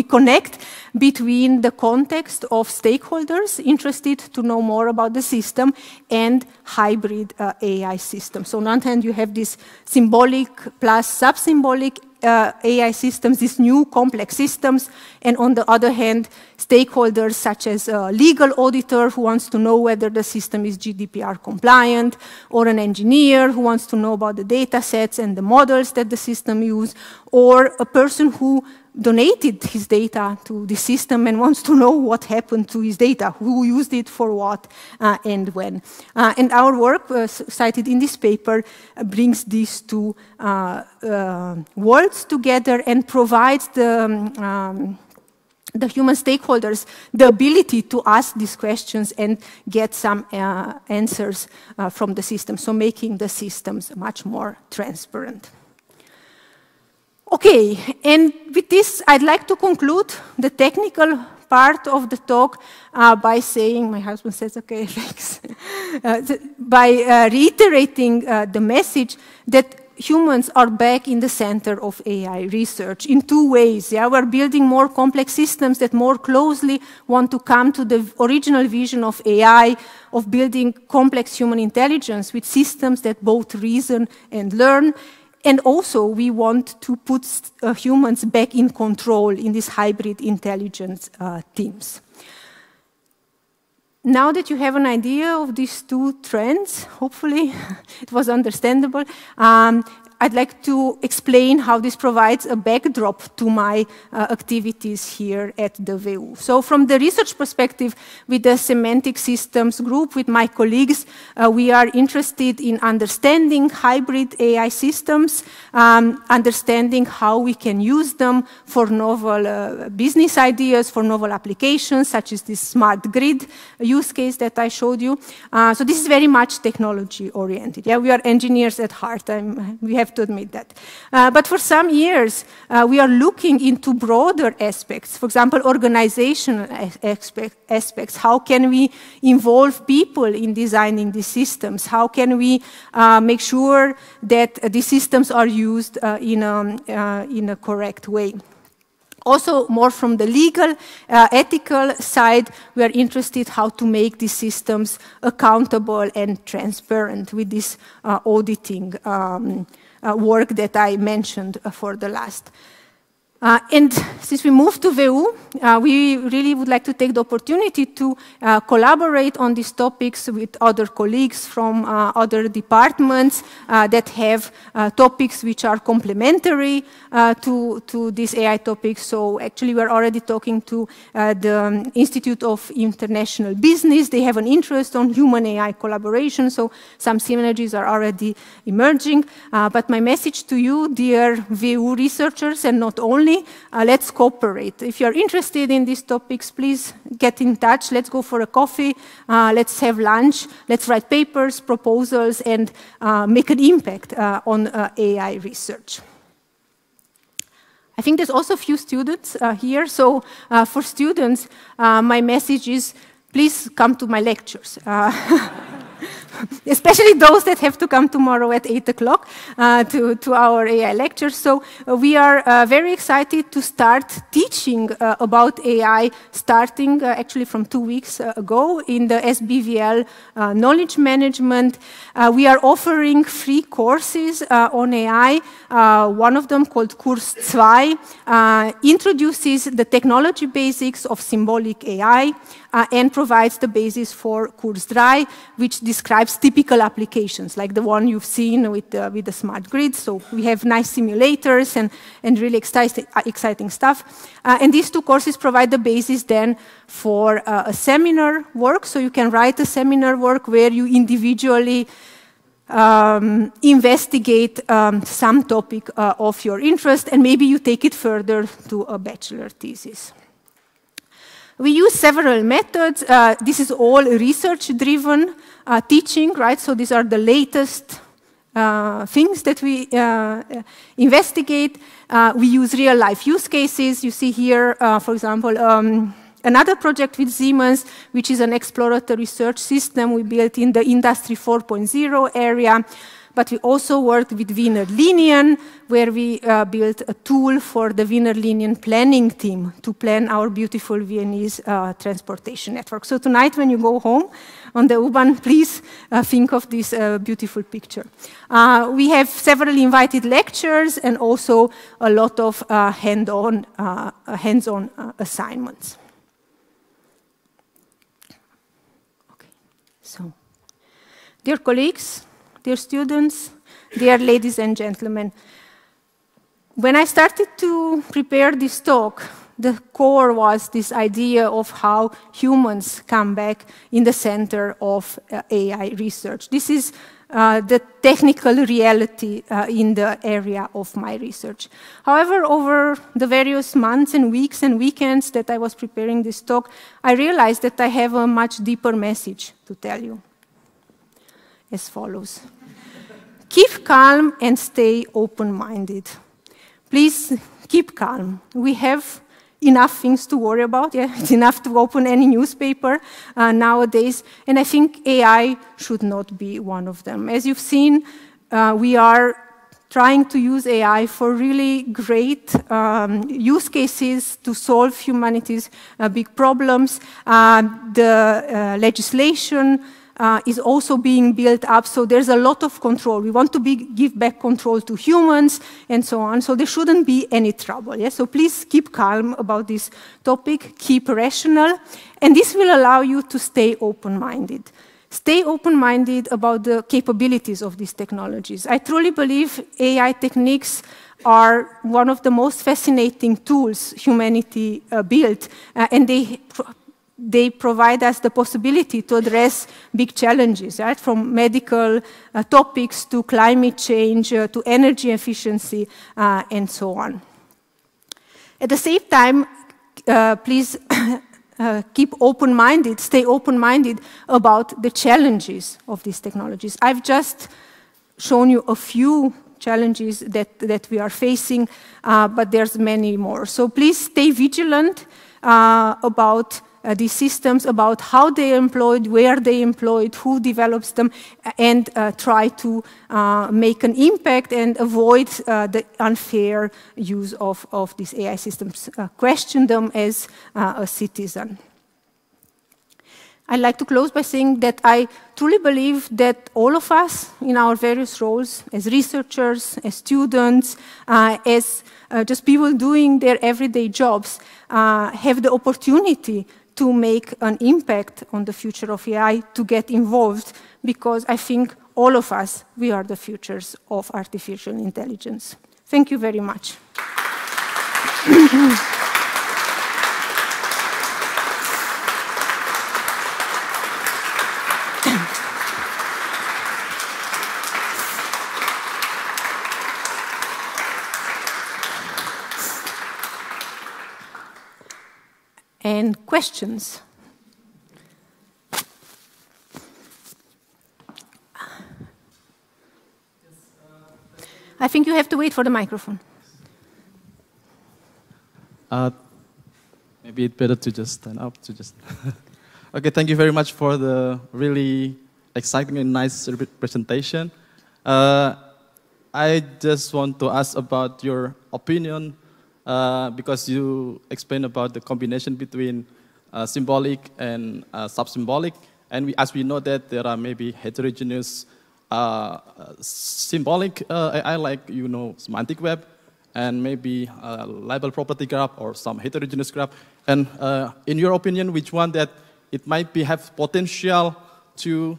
connect between the context of stakeholders interested to know more about the system and hybrid AI systems. So on one hand, you have this symbolic plus sub-symbolic AI systems, these new complex systems, and on the other hand, stakeholders such as a legal auditor who wants to know whether the system is GDPR compliant, or an engineer who wants to know about the data sets and the models that the system use, or a person who donated his data to the system and wants to know what happened to his data, who used it for what and when. And our work, cited in this paper, brings these two worlds together and provides the human stakeholders the ability to ask these questions and get some answers from the system, so making the systems much more transparent. Okay, and with this, I'd like to conclude the technical part of the talk by saying, my husband says, okay, thanks, by reiterating the message that humans are back in the center of AI research in two ways. Yeah? We're building more complex systems that more closely want to come to the original vision of AI, of building complex human intelligence with systems that both reason and learn. And also, we want to put humans back in control in these hybrid intelligence teams. Now that you have an idea of these two trends, hopefully it was understandable, I'd like to explain how this provides a backdrop to my activities here at the WU. So from the research perspective, with the semantic systems group, with my colleagues, we are interested in understanding hybrid AI systems, understanding how we can use them for novel business ideas, for novel applications, such as this smart grid use case that I showed you. So this is very much technology oriented. Yeah, we are engineers at heart. We have to admit that. But for some years, we are looking into broader aspects. For example, organizational aspects. How can we involve people in designing these systems? How can we make sure that these systems are used in a correct way? Also, more from the legal, ethical side, we are interested how to make these systems accountable and transparent with this auditing work that I mentioned for the last. And since we moved to WU, we really would like to take the opportunity to collaborate on these topics with other colleagues from other departments that have topics which are complementary to these AI topics. So actually we're already talking to the Institute of International Business. They have an interest on human-AI collaboration, so some synergies are already emerging. But my message to you, dear WU researchers, and not only, let's cooperate. If you're interested in these topics, please get in touch. Let's go for a coffee. Let's have lunch. Let's write papers, proposals, and make an impact on AI research. I think there's also a few students here. So for students, my message is, please come to my lectures. Especially those that have to come tomorrow at 8 o'clock to our AI lecture. So we are very excited to start teaching about AI, starting actually from 2 weeks ago in the SBVL knowledge management. We are offering free courses on AI. One of them, called Kurs 2, introduces the technology basics of symbolic AI and provides the basis for Kurs 3, which describes typical applications, like the one you've seen with the smart grid. So we have nice simulators and really exciting stuff. And these two courses provide the basis then for a seminar work. So you can write a seminar work where you individually investigate some topic of your interest, and maybe you take it further to a bachelor thesis. We use several methods. This is all research-driven teaching, right? So these are the latest things that we investigate. We use real-life use cases. You see here, for example, another project with Siemens, which is an exploratory search system we built in the Industry 4.0 area. but we also worked with Wiener Linien, where we built a tool for the Wiener Linien planning team to plan our beautiful Viennese transportation network. So tonight when you go home on the U-Bahn, please think of this beautiful picture. We have several invited lectures and also a lot of hands-on assignments. Okay, so dear colleagues, dear students, dear ladies and gentlemen, when I started to prepare this talk, the core was this idea of how humans come back in the center of AI research. This is the technical reality in the area of my research. However, over the various months and weeks and weekends that I was preparing this talk, I realized that I have a much deeper message to tell you, as follows. Keep calm and stay open-minded. Please keep calm. We have enough things to worry about. Yeah? It's enough to open any newspaper nowadays, and I think AI should not be one of them. As you've seen, we are trying to use AI for really great use cases to solve humanity's big problems. The legislation is also being built up, so there's a lot of control. We want to give back control to humans and so on, so there shouldn't be any trouble. Yeah? So please keep calm about this topic, keep rational, and this will allow you to stay open-minded. Stay open-minded about the capabilities of these technologies. I truly believe AI techniques are one of the most fascinating tools humanity built, and they provide us the possibility to address big challenges, right? From medical topics to climate change, to energy efficiency, and so on. At the same time, please keep open-minded, stay open-minded about the challenges of these technologies. I've just shown you a few challenges that we are facing, but there's many more. So please stay vigilant about these systems, about how they are employed, where they are employed, who develops them, and try to make an impact and avoid the unfair use of these AI systems. Question them as a citizen. I'd like to close by saying that I truly believe that all of us in our various roles, as researchers, as students, as just people doing their everyday jobs, have the opportunity to make an impact on the future of AI, to get involved, because I think all of us, we are the futures of artificial intelligence. Thank you very much. And questions? I think you have to wait for the microphone. Maybe it's better to just stand up. Okay, thank you very much for the really exciting and nice presentation. I just want to ask about your opinion, because you explained about the combination between symbolic and sub-symbolic. And as we know that there are maybe heterogeneous symbolic AI, like, semantic web, and maybe label property graph or some heterogeneous graph. And in your opinion, which one that it might have potential to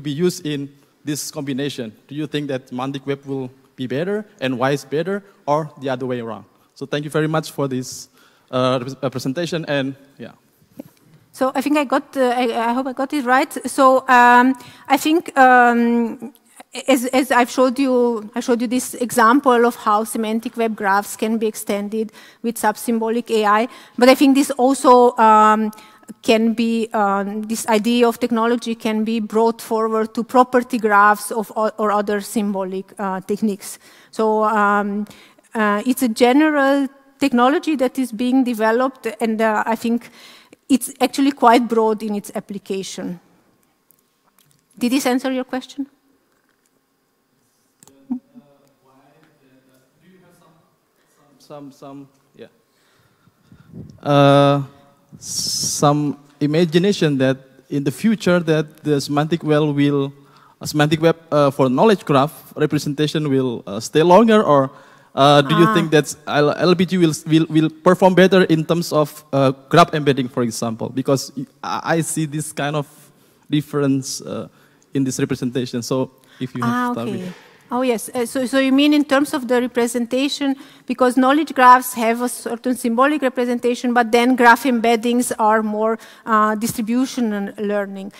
be used in this combination? Do you think that semantic web will be better, and why is better, or the other way around? So thank you very much for this presentation, and yeah. So I think I hope I got it right. So I think as I showed you this example of how semantic web graphs can be extended with sub-symbolic AI, but I think this also can be, this idea of technology can be brought forward to property graphs or other symbolic techniques. So it's a general technology that is being developed, and I think it's actually quite broad in its application. Did this answer your question? some imagination that in the future that the semantic web for knowledge graph representation will stay longer, or do you think that LBG will perform better in terms of graph embedding, for example? Because I see this kind of difference in this representation. So if you have okay. Oh, yes. So you mean in terms of the representation, because knowledge graphs have a certain symbolic representation, but then graph embeddings are more distribution learning.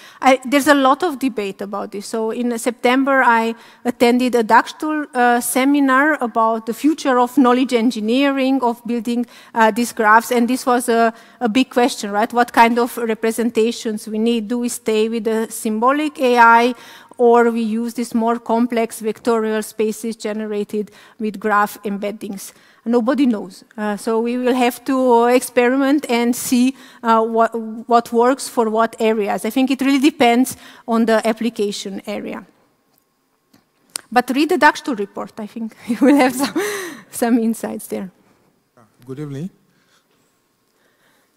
There's a lot of debate about this. So in September, I attended a Dachstuhl seminar about the future of knowledge engineering, of building these graphs, and this was a big question, right? What kind of representations we need? Do we stay with the symbolic AI, or we use these more complex vectorial spaces generated with graph embeddings? Nobody knows. So we will have to experiment and see what works for what areas. I think it really depends on the application area. But read the Dachstuhl report. I think you will have some insights there. Good evening.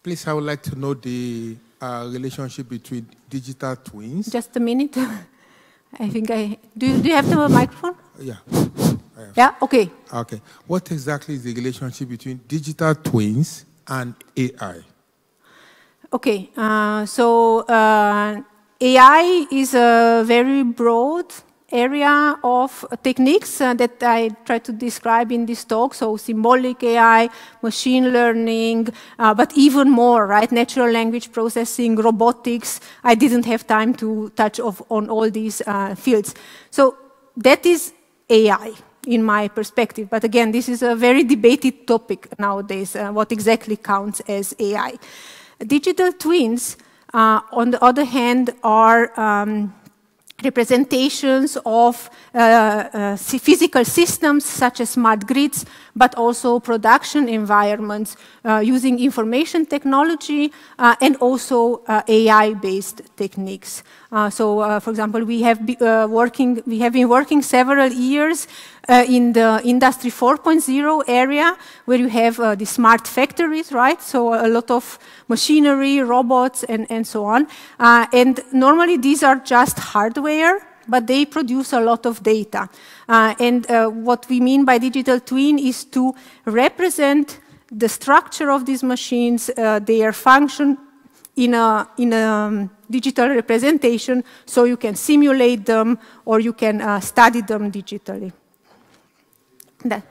Please, I would like to know the relationship between digital twins. Just a minute. I think do you have the microphone? Yeah. Yeah, okay. Okay. What exactly is the relationship between digital twins and AI? Okay, so AI is a very broad area of techniques that I try to describe in this talk. So symbolic AI, machine learning, but even more, right? Natural language processing, robotics. I didn't have time to touch on all these fields. So that is AI in my perspective. But again, this is a very debated topic nowadays, what exactly counts as AI. Digital twins, on the other hand, are representations of physical systems such as smart grids, but also production environments using information technology and also AI-based techniques. For example, we have been working several years in the Industry 4.0 area, where you have the smart factories, right? So a lot of machinery, robots, and so on. And normally these are just hardware, but they produce a lot of data. And what we mean by digital twin is to represent the structure of these machines, their function in a digital representation, so you can simulate them or you can study them digitally. That.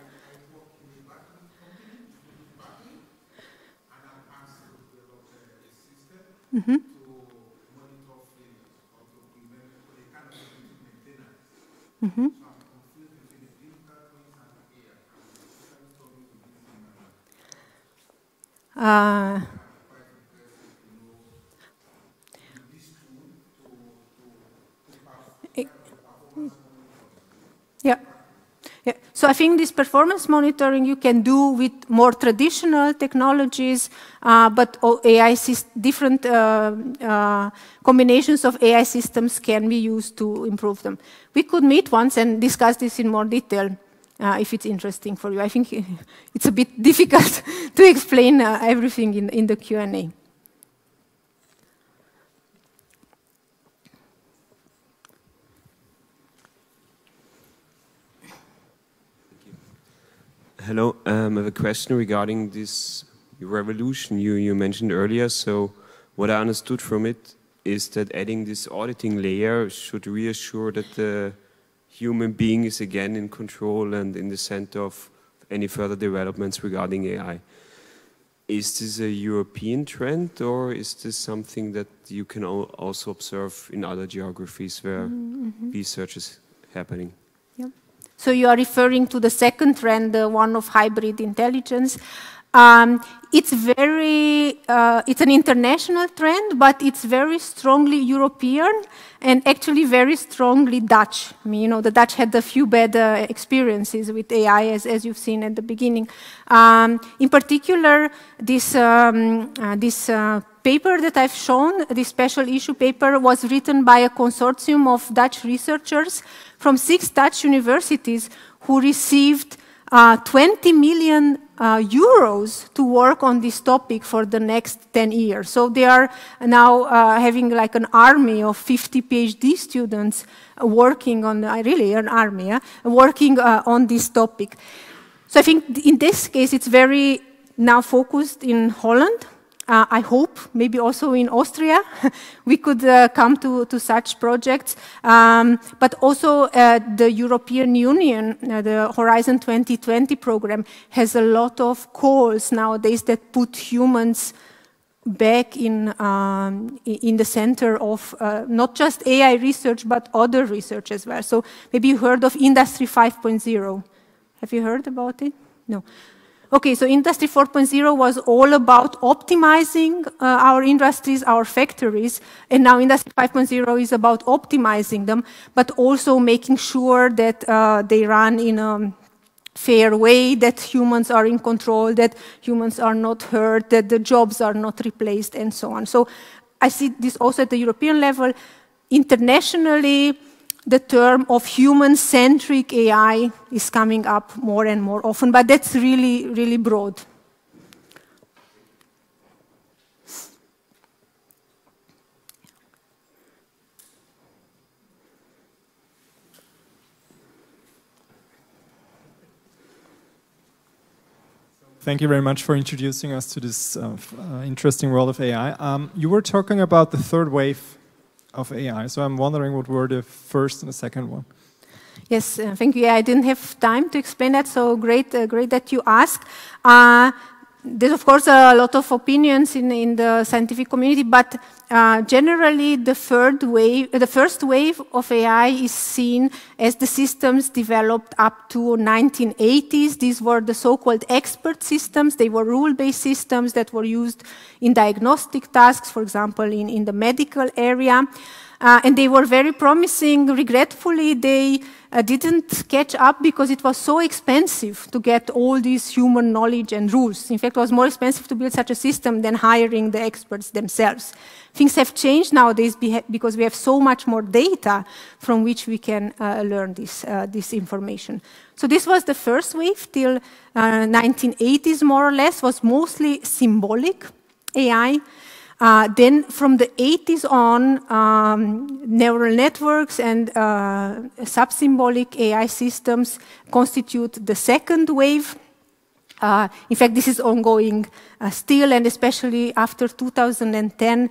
Mm-hmm. Mm-hmm. Yeah. Yeah. So I think this performance monitoring you can do with more traditional technologies, but different combinations of AI systems can be used to improve them. We could meet once and discuss this in more detail if it's interesting for you. I think it's a bit difficult to explain everything in the Q&A. Hello, I have a question regarding this revolution you mentioned earlier. So what I understood from it is that adding this auditing layer should reassure that the human being is again in control and in the center of any further developments regarding AI. Is this a European trend, or is this something that you can also observe in other geographies where research is happening? So you are referring to the second trend, the one of hybrid intelligence. It's an international trend, but it's very strongly European and actually very strongly Dutch. I mean, the Dutch had a few bad experiences with AI, as you've seen at the beginning. In particular, this paper that I've shown, this special issue paper, was written by a consortium of Dutch researchers from 6 Dutch universities who received 20 million euros to work on this topic for the next 10 years. So they are now having like an army of 50 PhD students working on, really an army, working on this topic. So I think in this case it's very now focused in Holland. I hope maybe also in Austria we could come to such projects. But also the European Union, the Horizon 2020 program, has a lot of calls nowadays that put humans back in the center of not just AI research, but other research as well. So maybe you heard of Industry 5.0. Have you heard about it? No. Okay, so Industry 4.0 was all about optimizing our industries, our factories, and now Industry 5.0 is about optimizing them, but also making sure that they run in a fair way, that humans are in control, that humans are not hurt, that the jobs are not replaced, and so on. So I see this also at the European level. Internationally, the term of human-centric AI is coming up more and more often, but that's really, really broad. Thank you very much for introducing us to this interesting world of AI. You were talking about the third wave of AI, so I'm wondering what were the first and the second one? Yes, thank you. Yeah, I didn't have time to explain that, so great that you asked. There's of course a lot of opinions in the scientific community, but generally the first wave of AI is seen as the systems developed up to 1980s. These were the so-called expert systems. They were rule-based systems that were used in diagnostic tasks, for example, in the medical area. And they were very promising. Regretfully, they didn't catch up because it was so expensive to get all this human knowledge and rules. In fact, it was more expensive to build such a system than hiring the experts themselves. Things have changed nowadays because we have so much more data from which we can learn this information. So this was the first wave till 1980s, more or less, was mostly symbolic AI. Then from the 80s on, neural networks and sub-symbolic AI systems constitute the second wave. In fact, this is ongoing still, and especially after 2010,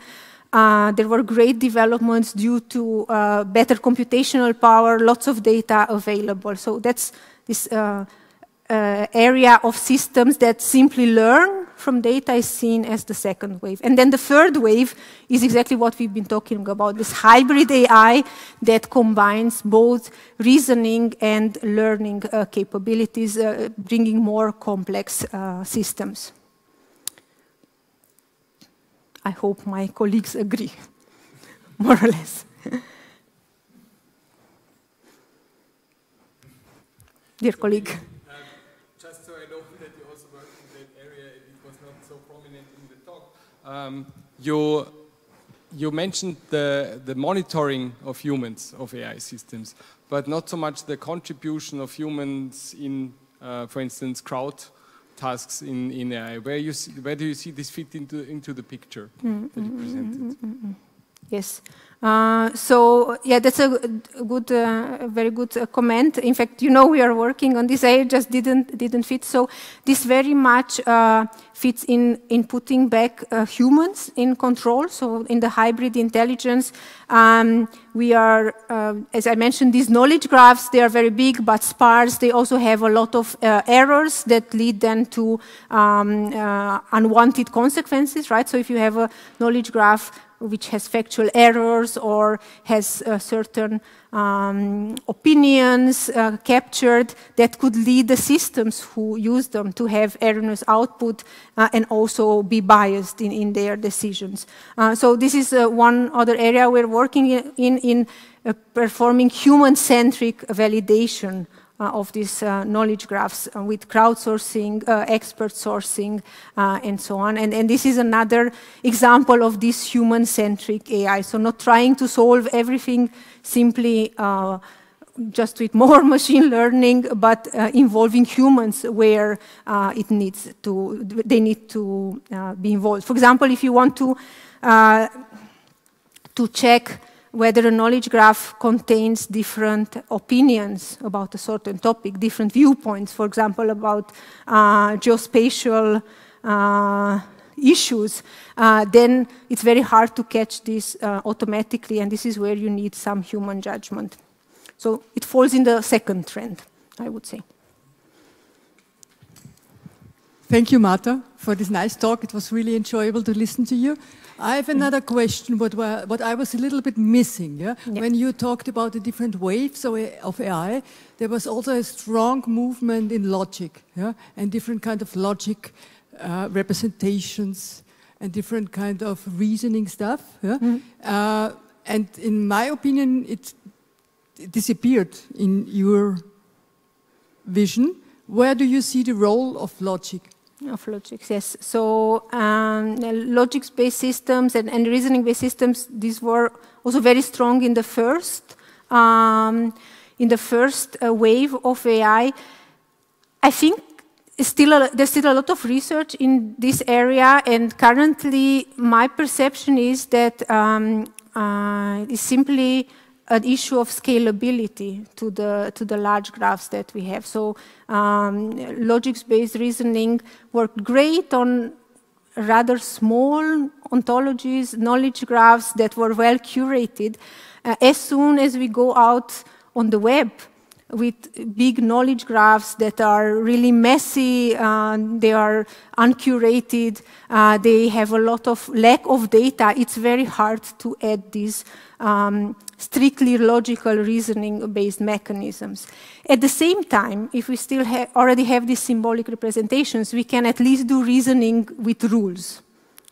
there were great developments due to better computational power, lots of data available. So that's this area of systems that simply learn from data is seen as the second wave. And then the third wave is exactly what we've been talking about, this hybrid AI that combines both reasoning and learning capabilities, bringing more complex systems. I hope my colleagues agree, more or less. Dear colleague. Just so I know that you also worked in that area, it was not so prominent in the talk. You mentioned the monitoring of humans, of AI systems, but not so much the contribution of humans in, for instance, crowd tasks in AI. Where do you see this fit into the picture that you presented? Yes. So yeah, that's a good, very good comment. In fact, you know, we are working on this. AI just didn't fit. So this very much fits in putting back humans in control. So in the hybrid intelligence, we are, as I mentioned, these knowledge graphs. They are very big but sparse. They also have a lot of errors that lead then to unwanted consequences, right? So if you have a knowledge graph which has factual errors or has certain opinions captured, that could lead the systems who use them to have erroneous output and also be biased in their decisions. So this is one other area we're working in performing human-centric validation of these knowledge graphs with crowdsourcing, expert sourcing, and so on. And this is another example of this human-centric AI. So not trying to solve everything simply just with more machine learning, but involving humans where they need to be involved. For example, if you want to check whether a knowledge graph contains different opinions about a certain topic, different viewpoints, for example, about geospatial issues, then it's very hard to catch this automatically, and this is where you need some human judgment. So it falls in the second trend, I would say. Thank you, Marta, for this nice talk. It was really enjoyable to listen to you. I have another question, what I was a little bit missing. Yeah? Yeah. When you talked about the different waves of AI, there was also a strong movement in logic, yeah? And different kind of logic representations and different kind of reasoning stuff. Yeah? Mm-hmm. And in my opinion, it disappeared in your vision. Where do you see the role of logic? Of logic, yes. So logic-based systems and reasoning-based systems, these were also very strong in the first wave of AI. I think there's still a lot of research in this area, and currently my perception is that it's simply an issue of scalability to the large graphs that we have. So logics-based reasoning worked great on rather small ontologies, knowledge graphs that were well curated. As soon as we go out on the web with big knowledge graphs that are really messy, they are uncurated, they have a lot of lack of data, it's very hard to add these strictly logical reasoning-based mechanisms. At the same time, if we still already have these symbolic representations, we can at least do reasoning with rules,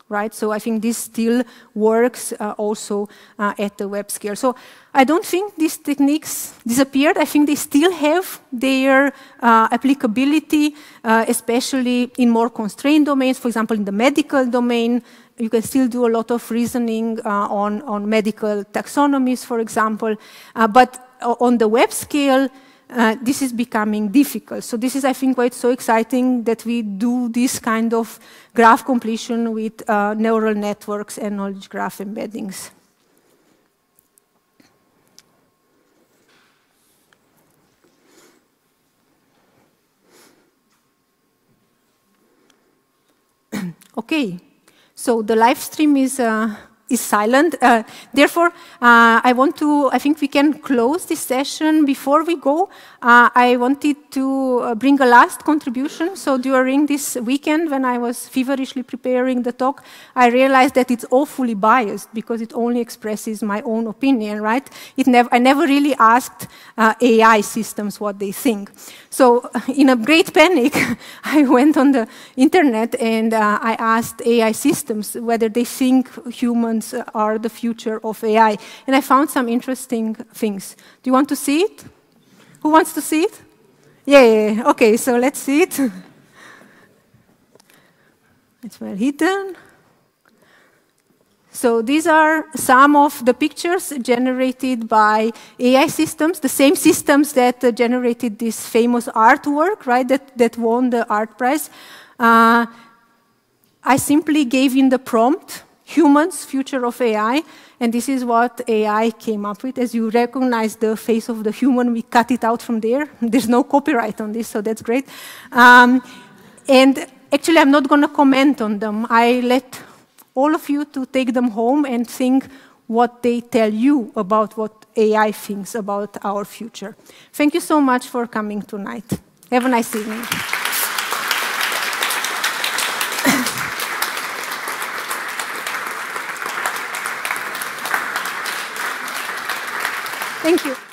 right? So I think this still works also at the web scale. So I don't think these techniques disappeared. I think they still have their applicability, especially in more constrained domains. For example, in the medical domain, you can still do a lot of reasoning on medical taxonomies, for example. But on the web scale, this is becoming difficult. So this is, I think, why it's so exciting that we do this kind of graph completion with neural networks and knowledge graph embeddings. Okay. So the live stream is silent. Therefore, I think we can close this session. Before we go, I wanted to bring a last contribution. So during this weekend, when I was feverishly preparing the talk, I realized that it's awfully biased because it only expresses my own opinion, right? I never really asked AI systems what they think. So in a great panic, I went on the internet and I asked AI systems whether they think humans are the future of AI. And I found some interesting things. Do you want to see it? Who wants to see it? Yeah. Okay, so let's see it. It's well hidden. So these are some of the pictures generated by AI systems, the same systems that generated this famous artwork, right, that won the art prize. I simply gave in the prompt, humans, future of AI, and this is what AI came up with. As you recognize the face of the human, we cut it out from there. There's no copyright on this, so that's great. And actually, I'm not going to comment on them. I let all of you to take them home and think what they tell you about what AI thinks about our future. Thank you so much for coming tonight. Have a nice evening. Thank you.